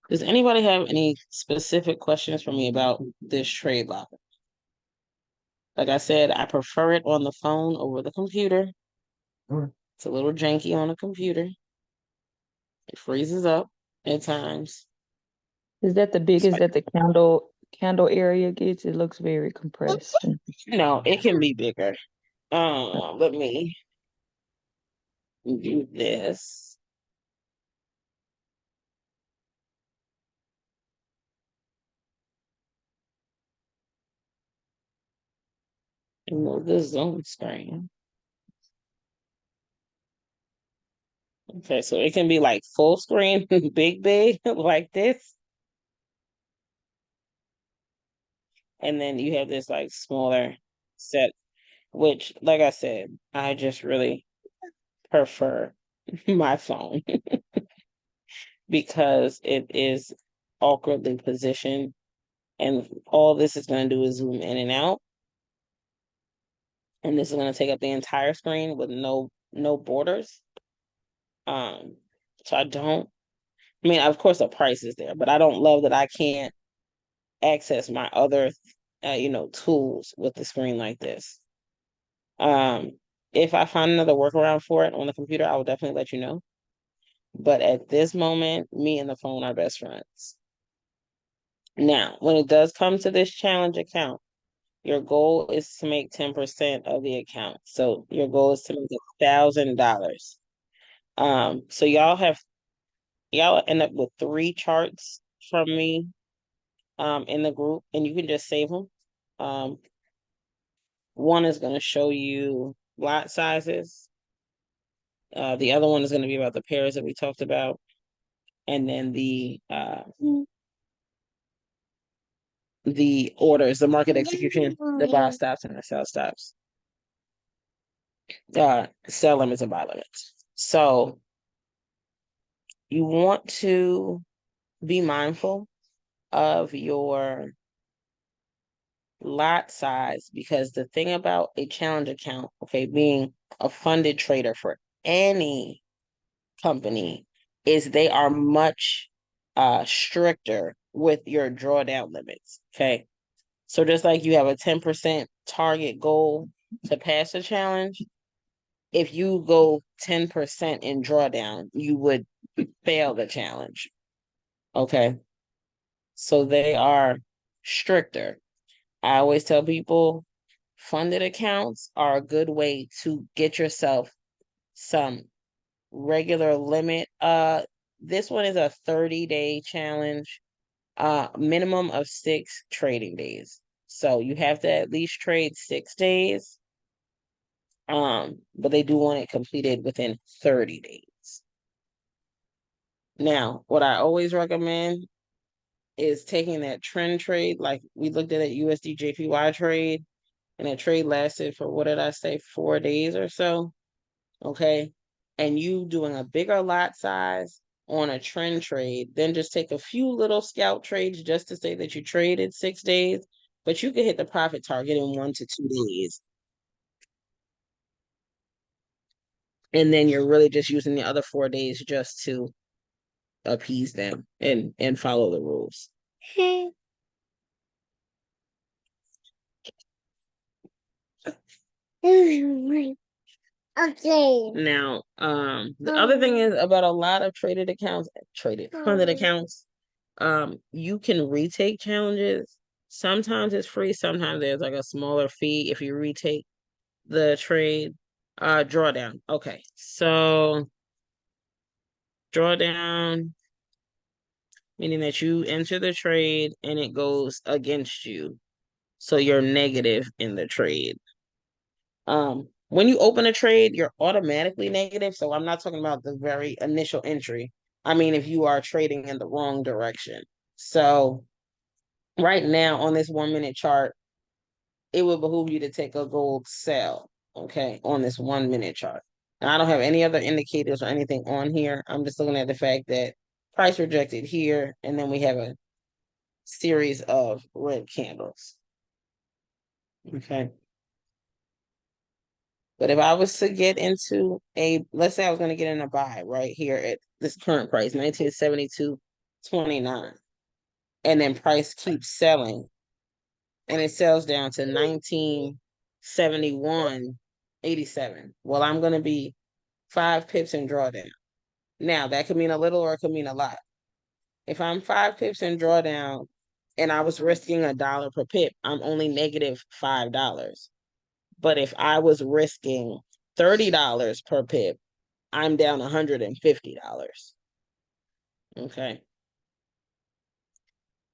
Does anybody have any specific questions for me about this Tradelocker? Like I said, I prefer it on the phone over the computer. It's a little janky on the computer. It freezes up at times. Is that the biggest that the candle area gets? It looks very compressed. No, it can be bigger. Let me do this. And move the Zoom screen. Okay, so it can be like full screen, big, like this. And then you have this like smaller set, which, like I said, I just really prefer my phone because it is awkwardly positioned. And all this is going to do is zoom in and out. And this is going to take up the entire screen with no borders. So I mean, of course the price is there, but I don't love that I can't access my other, tools with the screen like this. If I find another workaround for it on the computer, I will definitely let you know. But at this moment, me and the phone are best friends. Now, when it does come to this challenge account, your goal is to make 10% of the account. So your goal is to make $1,000. So y'all end up with 3 charts from me in the group, and you can just save them. One is going to show you lot sizes. The other one is going to be about the pairs that we talked about. And then the orders, the market execution, the buy stops and the sell stops. Sell limits and buy limits. So you want to be mindful of your lot size, because the thing about a challenge account, okay, being a funded trader for any company, is they are much stricter with your drawdown limits. Okay. So just like you have a 10% target goal to pass the challenge, if you go 10% in drawdown, you would fail the challenge. Okay. So they are stricter. I always tell people funded accounts are a good way to get yourself some regular limit. This one is a 30-day challenge, minimum of 6 trading days. So you have to at least trade 6 days. But they do want it completed within 30 days. Now, what I always recommend is taking that trend trade, like we looked at that USD JPY trade, and that trade lasted for, what did I say, 4 days or so? Okay. And you doing a bigger lot size on a trend trade, then just take a few little scalp trades just to say that you traded 6 days, but you can hit the profit target in 1 to 2 days. And then you're really just using the other 4 days just to appease them and follow the rules. Okay. Now, the other thing is about a lot of funded accounts, you can retake challenges. Sometimes it's free, sometimes there's like a smaller fee if you retake the trade. Drawdown. Okay, so drawdown, meaning that you enter the trade and it goes against you. So you're negative in the trade. When you open a trade, you're automatically negative. So I'm not talking about the very initial entry. I mean, if you are trading in the wrong direction. So right now on this 1-minute chart, it would behoove you to take a gold sell, okay, on this 1-minute chart. Now, I don't have any other indicators or anything on here. I'm just looking at the fact that price rejected here, and then we have a series of red candles. Okay. But if I was to get into let's say I was going to get in a buy right here at this current price, 1972.29, and then price keeps selling, and it sells down to 1971.87. Well, I'm going to be 5 pips in drawdown. Now, that could mean a little or it could mean a lot. If I'm 5 pips in drawdown and I was risking $1 per pip, I'm only negative $5. But if I was risking $30 per pip, I'm down $150. Okay.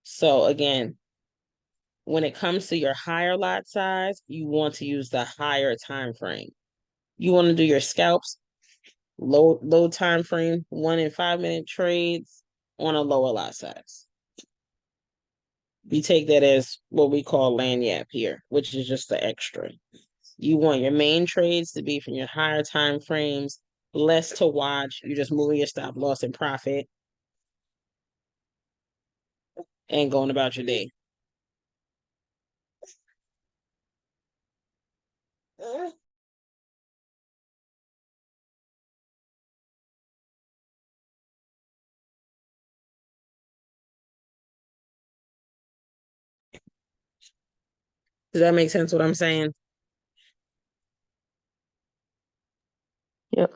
So again, when it comes to your higher lot size, you want to use the higher time frame. You want to do your scalps, low time frame, 1 and 5-minute trades on a lower lot size. We take that as what we call lanyap here, which is just the extra. You want your main trades to be from your higher time frames, less to watch. You're just moving your stop loss and profit and going about your day. Does that make sense what I'm saying? Yep.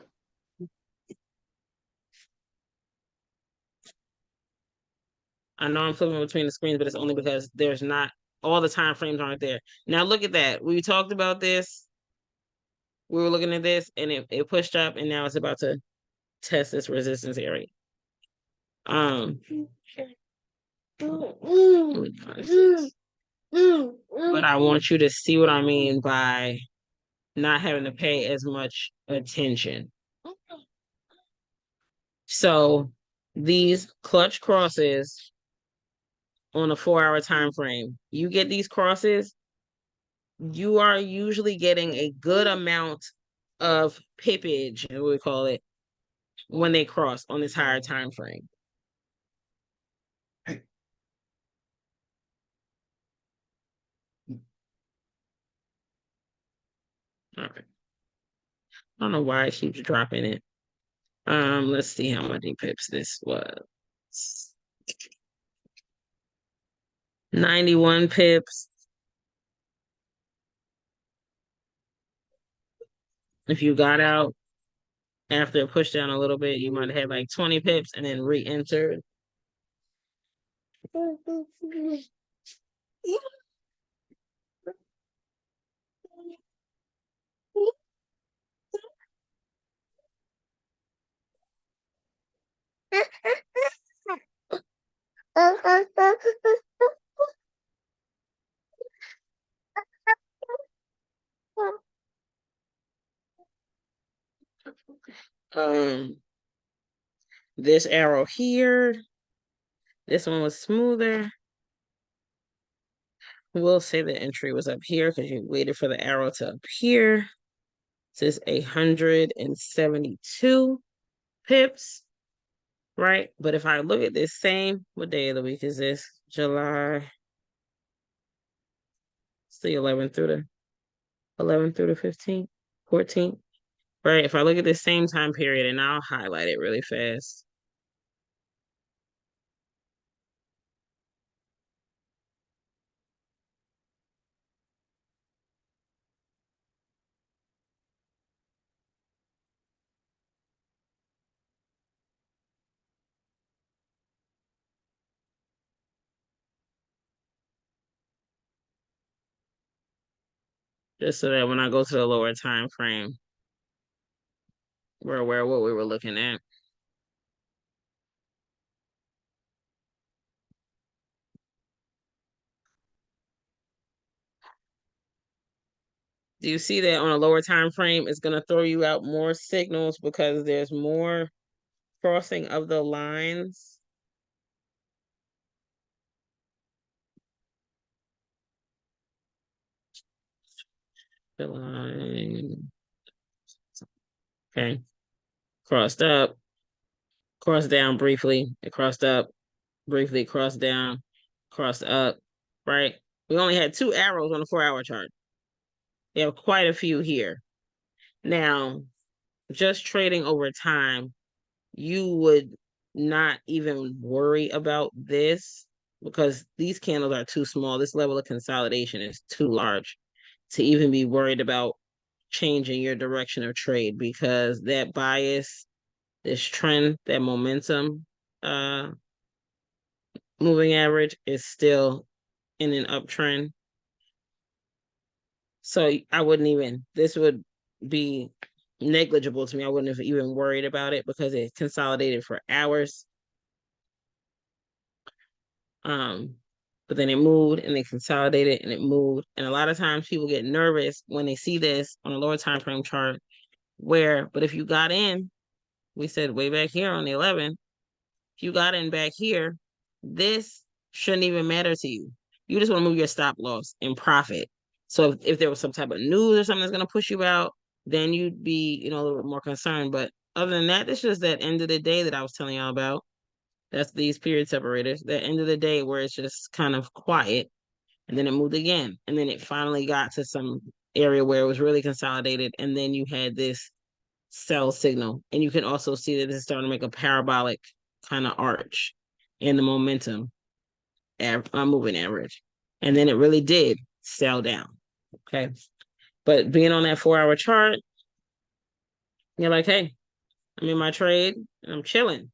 I know I'm flipping between the screens, but it's only because there's not all the time frames aren't there. Now look at that. We talked about this. We were looking at this and it pushed up and now it's about to test this resistance area. But I want you to see what I mean by not having to pay as much attention. So these clutch crosses on a 4-hour time frame, you get these crosses, you are usually getting a good amount of pippage, what we call it, when they cross on this higher time frame. Okay. I don't know why it keeps dropping it. Let's see how many pips this was. 91 pips. If you got out after it pushed down a little bit, you might have had like 20 pips and then re-entered. Um, this arrow here, this one was smoother. We'll say the entry was up here because you waited for the arrow to appear. It says 172 pips, right? But if I look at this same, what day of the week is this? July. It's the 11th through the 15th, 14th, right? If I look at the same time period, and I'll highlight it really fast. Just so that when I go to the lower time frame, we're aware of what we were looking at. Do you see that on a lower time frame, it's going to throw you out more signals because there's more crossing of the lines? The line. Okay. Crossed up, crossed down briefly. It crossed up, briefly crossed down, crossed up, right? We only had 2 arrows on the 4-hour chart. We have quite a few here. Now, just trading over time, you would not even worry about this because these candles are too small. This level of consolidation is too large to even be worried about changing your direction of trade because that bias, this trend, that momentum moving average is still in an uptrend. So I wouldn't even, this would be negligible to me. I wouldn't have even worried about it because it consolidated for hours. But then it moved and they consolidated and it moved. And a lot of times people get nervous when they see this on a lower time frame chart but if you got in, we said way back here on the 11th, if you got in back here, this shouldn't even matter to you. You just want to move your stop loss and profit. So if there was some type of news or something that's going to push you out, then you'd be, a little bit more concerned. But other than that, it's just that end of the day that I was telling y'all about. That's these period separators. That end of the day where it's just kind of quiet, and then it moved again, and then it finally got to some area where it was really consolidated, and then you had this sell signal, and you can also see that it's starting to make a parabolic kind of arch in the momentum moving average, and then it really did sell down. Okay, but being on that 4-hour chart, you're like, hey, I'm in my trade and I'm chilling.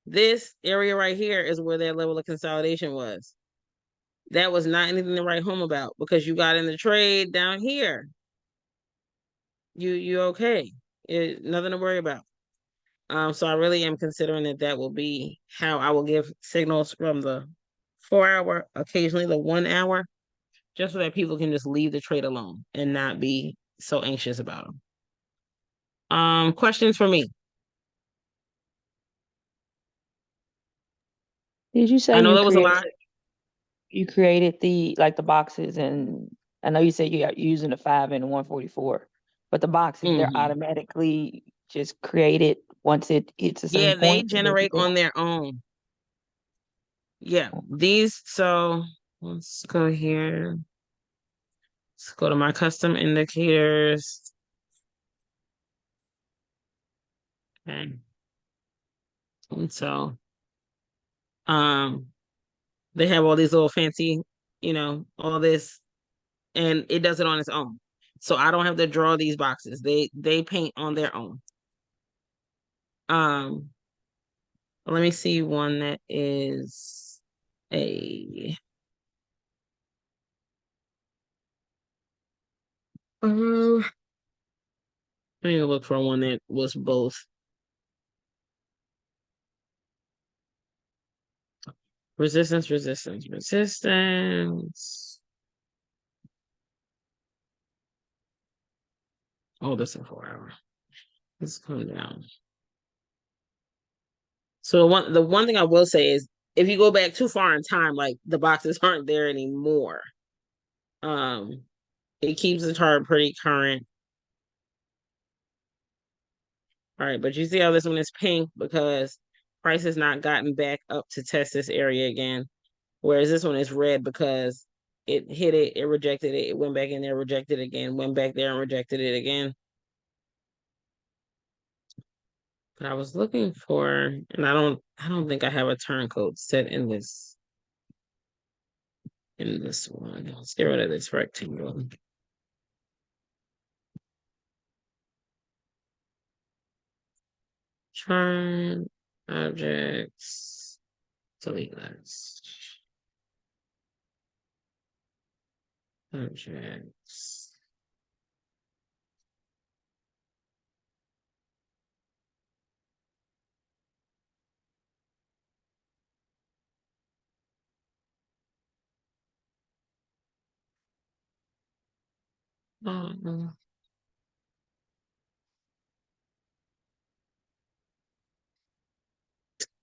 This area right here is where that level of consolidation was. That was not anything to write home about because you got in the trade down here. You okay? Nothing to worry about. So I really am considering that will be how I will give signals from the 4-hour, occasionally the 1-hour, just so that people can just leave the trade alone and not be so anxious about them. Questions for me? Did you say I know there was a lot. you created the boxes, and I know you said you're using the 5 and the 144, but the boxes they're automatically just created once it hits a certain Yeah, they point. generate on their own. Yeah, so let's go here. Let's go to my custom indicators. Okay. And so, um, they have all these little fancy, all this, and it does it on its own. So I don't have to draw these boxes. They paint on their own. Um, let me see one that is a let me look for one that was both resistance, resistance, resistance. Oh, this is 4 hour. Let's come down. So the one thing I will say is if you go back too far in time, like the boxes aren't there anymore. Um, it keeps the chart pretty current. All right, but you see how this one is pink because price has not gotten back up to test this area again. Whereas this one is red because it hit it, it rejected it, it went back in there, rejected it again, went back there and rejected it again. But I was looking for, and I don't think I have a turncoat set in this one. Let's get rid of this rectangle. Chart, objects, delete that. Objects. Oh,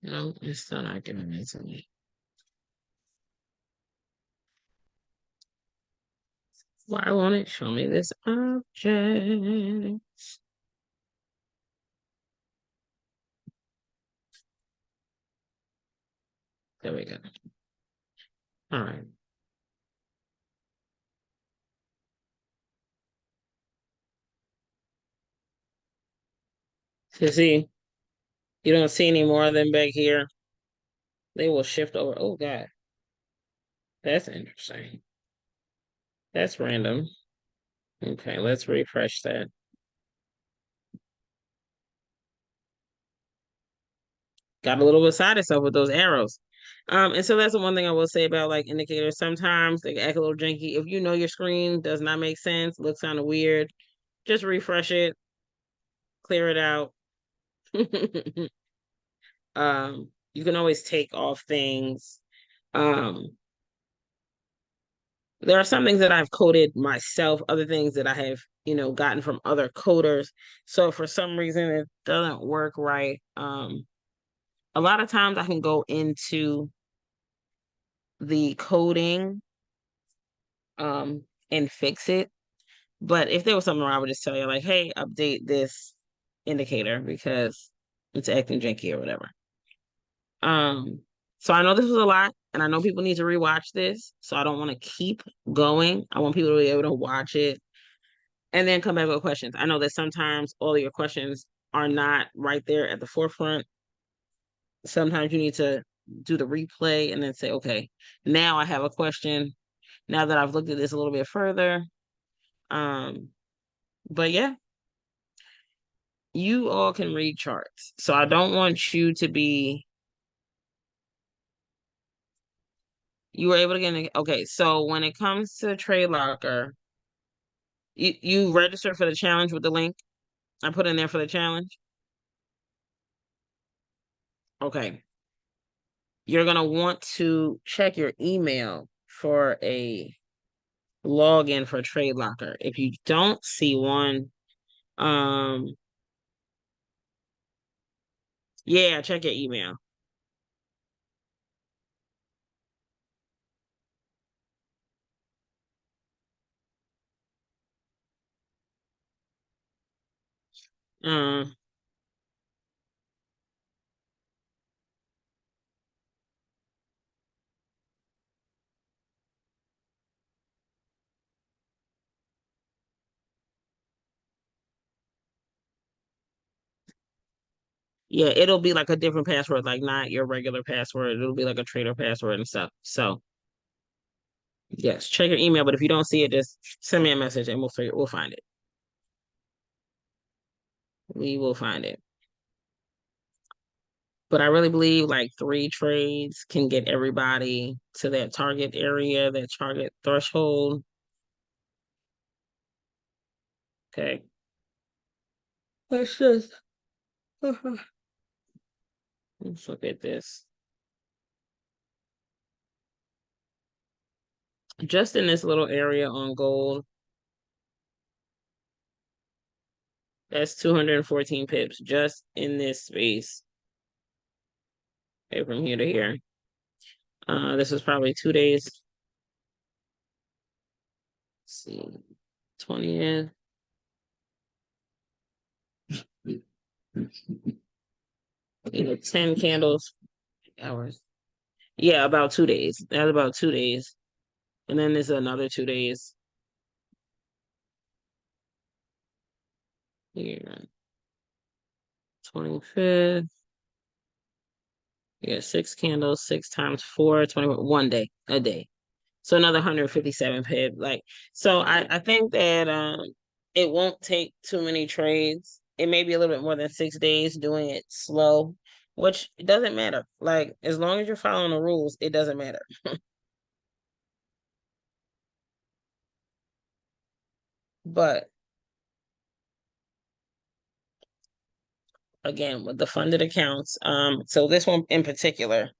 no, it's still not giving it to me. Why won't it show me this object? There we go. All right. So see, you don't see any more of them back here. They will shift over. Oh God, that's interesting. That's random. Okay, let's refresh that. Got a little beside itself with those arrows. And so that's the one thing I will say about like indicators. Sometimes they act a little janky. If you know your screen does not make sense, looks kind of weird, just refresh it, clear it out. You can always take off things. Um, there are some things that I've coded myself, other things that I have, gotten from other coders. So for some reason it doesn't work right. A lot of times I can go into the coding and fix it. But if there was something wrong, I would just tell you like, hey, update this indicator because it's acting janky or whatever. So I know this was a lot, and I know people need to rewatch this. So I don't want to keep going. I want people to be able to watch it and then come back with questions. I know that sometimes all of your questions are not right there at the forefront. Sometimes you need to do the replay and then say, okay, now I have a question. Now that I've looked at this a little bit further. But yeah, you all can read charts. So I don't want you to be you were able to get okay, so when it comes to Tradelocker, you register for the challenge with the link I put in there for the challenge. Okay. You're gonna want to check your email for a login for Tradelocker. If you don't see one, um yeah, check your email. Uh Yeah, it'll be like a different password, like not your regular password. It'll be like a trader password and stuff. So yes, check your email, but if you don't see it, just send me a message and we'll find it. We will find it. But I really believe like 3 trades can get everybody to that target area, that target threshold. Okay. Let's just let's look at this. Just in this little area on gold, that's 214 pips just in this space. Okay, from here to here. This is probably 2 days. Let's see, 20th. You know, 10 candles, hours. Yeah, about 2 days. That's about 2 days. And then there's another 2 days. Here, 25th. You got 6 candles, 6 times 4, 21 day, a day. So another 157 pip. Like, so I think that it won't take too many trades. It may be a little bit more than 6 days doing it slow, which doesn't matter. Like, as long as you're following the rules, it doesn't matter. But again, with the funded accounts, so this one in particular,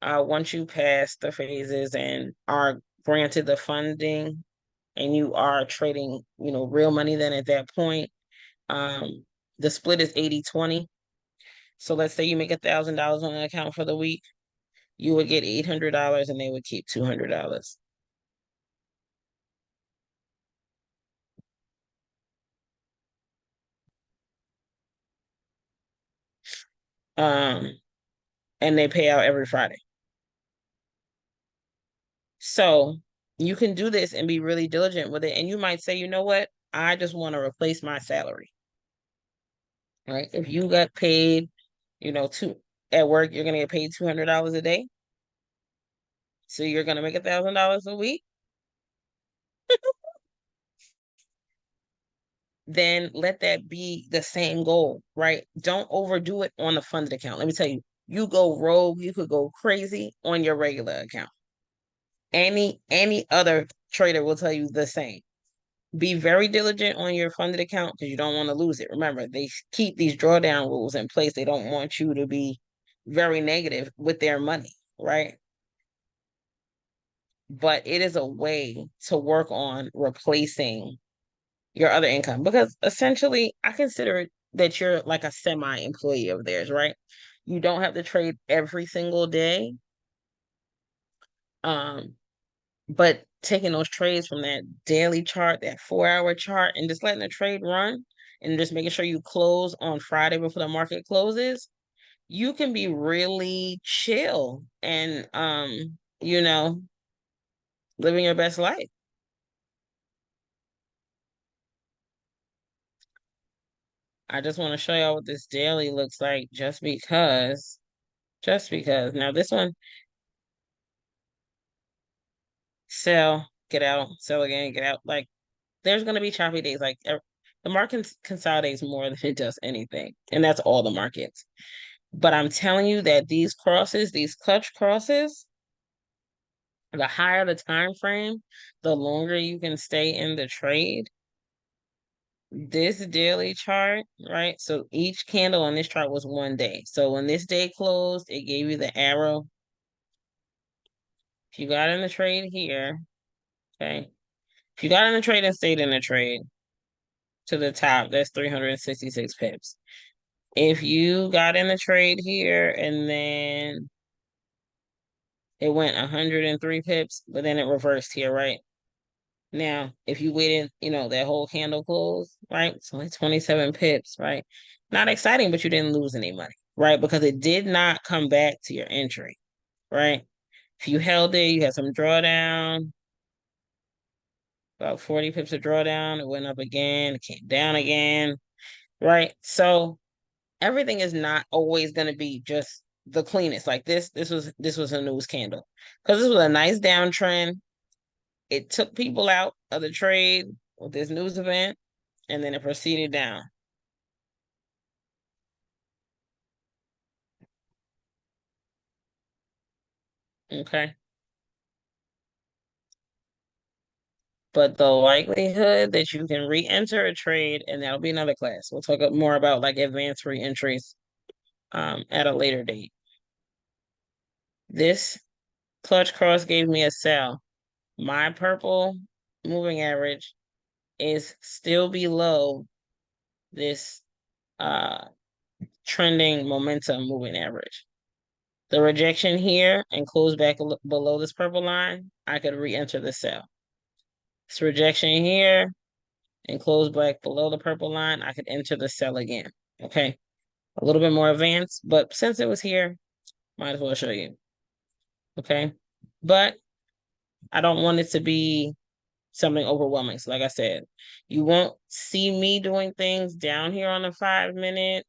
once you pass the phases and are granted the funding and you are trading, real money, then at that point, the split is 80-20. So let's say you make $1,000 on an account for the week, you would get $800 and they would keep $200. Um, and they pay out every Friday. So you can do this and be really diligent with it. And you might say, you know what? I just want to replace my salary. Right? If you got paid, at work, you're gonna get paid $200 a day. So you're gonna make $1,000 a week. Then let that be the same goal, right? Don't overdo it on the funded account. Let me tell you, you go rogue, you could go crazy on your regular account. Any other trader will tell you the same. Be very diligent on your funded account because you don't want to lose it. Remember, they keep these drawdown rules in place. They don't want you to be very negative with their money, right? But it is a way to work on replacing your other income because essentially I consider that you're like a semi-employee of theirs, right? You don't have to trade every single day. But taking those trades from that daily chart, that 4-hour chart, and just letting the trade run and just making sure you close on Friday before the market closes, you can be really chill and living your best life. I just want to show y'all what this daily looks like just because. Now this one, sell, get out, sell again, get out. Like there's gonna be choppy days. Like the market consolidates more than it does anything, and that's all the markets. But I'm telling you that these crosses, these clutch crosses, the higher the time frame, the longer you can stay in the trade. This daily chart, right? So each candle on this chart was 1 day. So when this day closed, it gave you the arrow. If you got in the trade here, okay. If you got in the trade and stayed in the trade to the top, that's 366 pips. If you got in the trade here and then it went 103 pips, but then it reversed here, right? Now, if you waited, that whole candle closed, right? It's only 27 pips, right? Not exciting, but you didn't lose any money, right? Because it did not come back to your entry, right? If you held it, you had some drawdown, about 40 pips of drawdown. It went up again, it came down again, right? So everything is not always going to be just the cleanest. Like this was a news candle because this was a nice downtrend. It took people out of the trade with this news event, and then it proceeded down. Okay. But the likelihood that you can re-enter a trade, and that'll be another class. We'll talk more about like advanced re-entries at a later date. This clutch cross gave me a sell. My purple moving average is still below this trending momentum moving average. The rejection here and close back below this purple line, I could re-enter the sell. This rejection here and close back below the purple line, I could enter the sell again. Okay. A little bit more advanced, but since it was here, might as well show you. Okay. But I don't want it to be something overwhelming. So like I said, you won't see me doing things down here on the 5-minute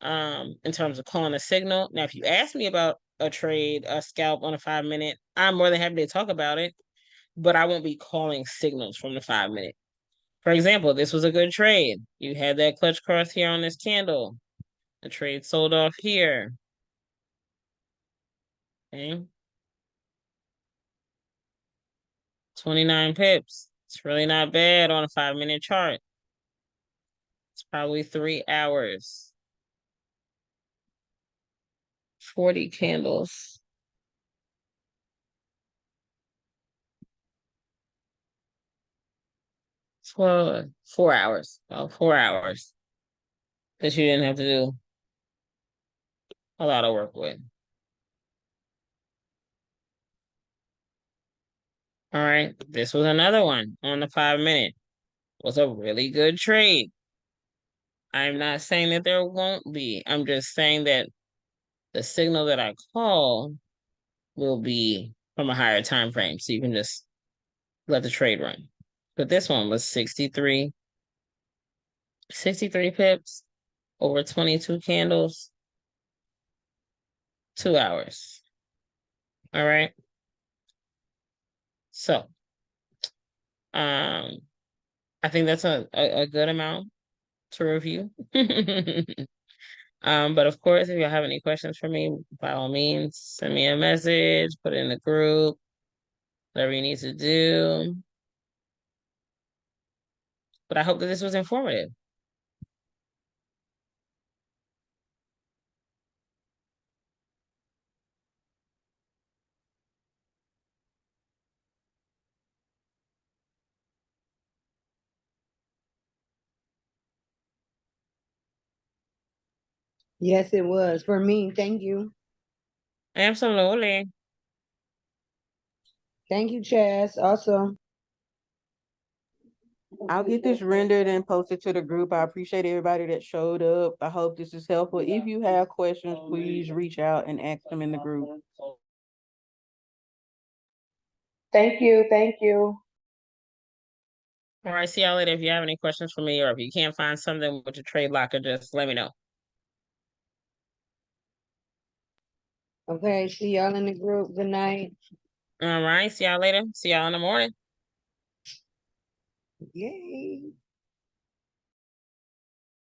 in terms of calling a signal. Now, if you ask me about a trade, a scalp on a 5-minute, I'm more than happy to talk about it, but I won't be calling signals from the 5-minute. For example, this was a good trade. You had that clutch cross here on this candle. The trade sold off here. Okay. 29 pips. It's really not bad on a 5-minute chart. It's probably 3 hours. 40 candles. 4 hours. Oh, 4 hours. That you didn't have to do a lot of work with. All right. This was another one on the 5-minute. Was a really good trade. I'm not saying that there won't be. I'm just saying that the signal that I call will be from a higher time frame. So you can just let the trade run. But this one was 63 pips over 22 candles, 2 hours. All right. So, I think that's a good amount to review. But of course, if you have any questions for me, by all means, send me a message, put it in the group, whatever you need to do. But I hope that this was informative. Yes, it was for me. Thank you. Absolutely. Thank you, Chaz. Also, I'll get this rendered and posted to the group. I appreciate everybody that showed up. I hope this is helpful. If you have questions, please reach out and ask them in the group. thank you. Thank you. All right, see y'all later. If you have any questions for me or if you can't find something with your Tradelocker, just let me know. Okay, see y'all in the group. Good night. All right, see y'all later. See y'all in the morning. Yay.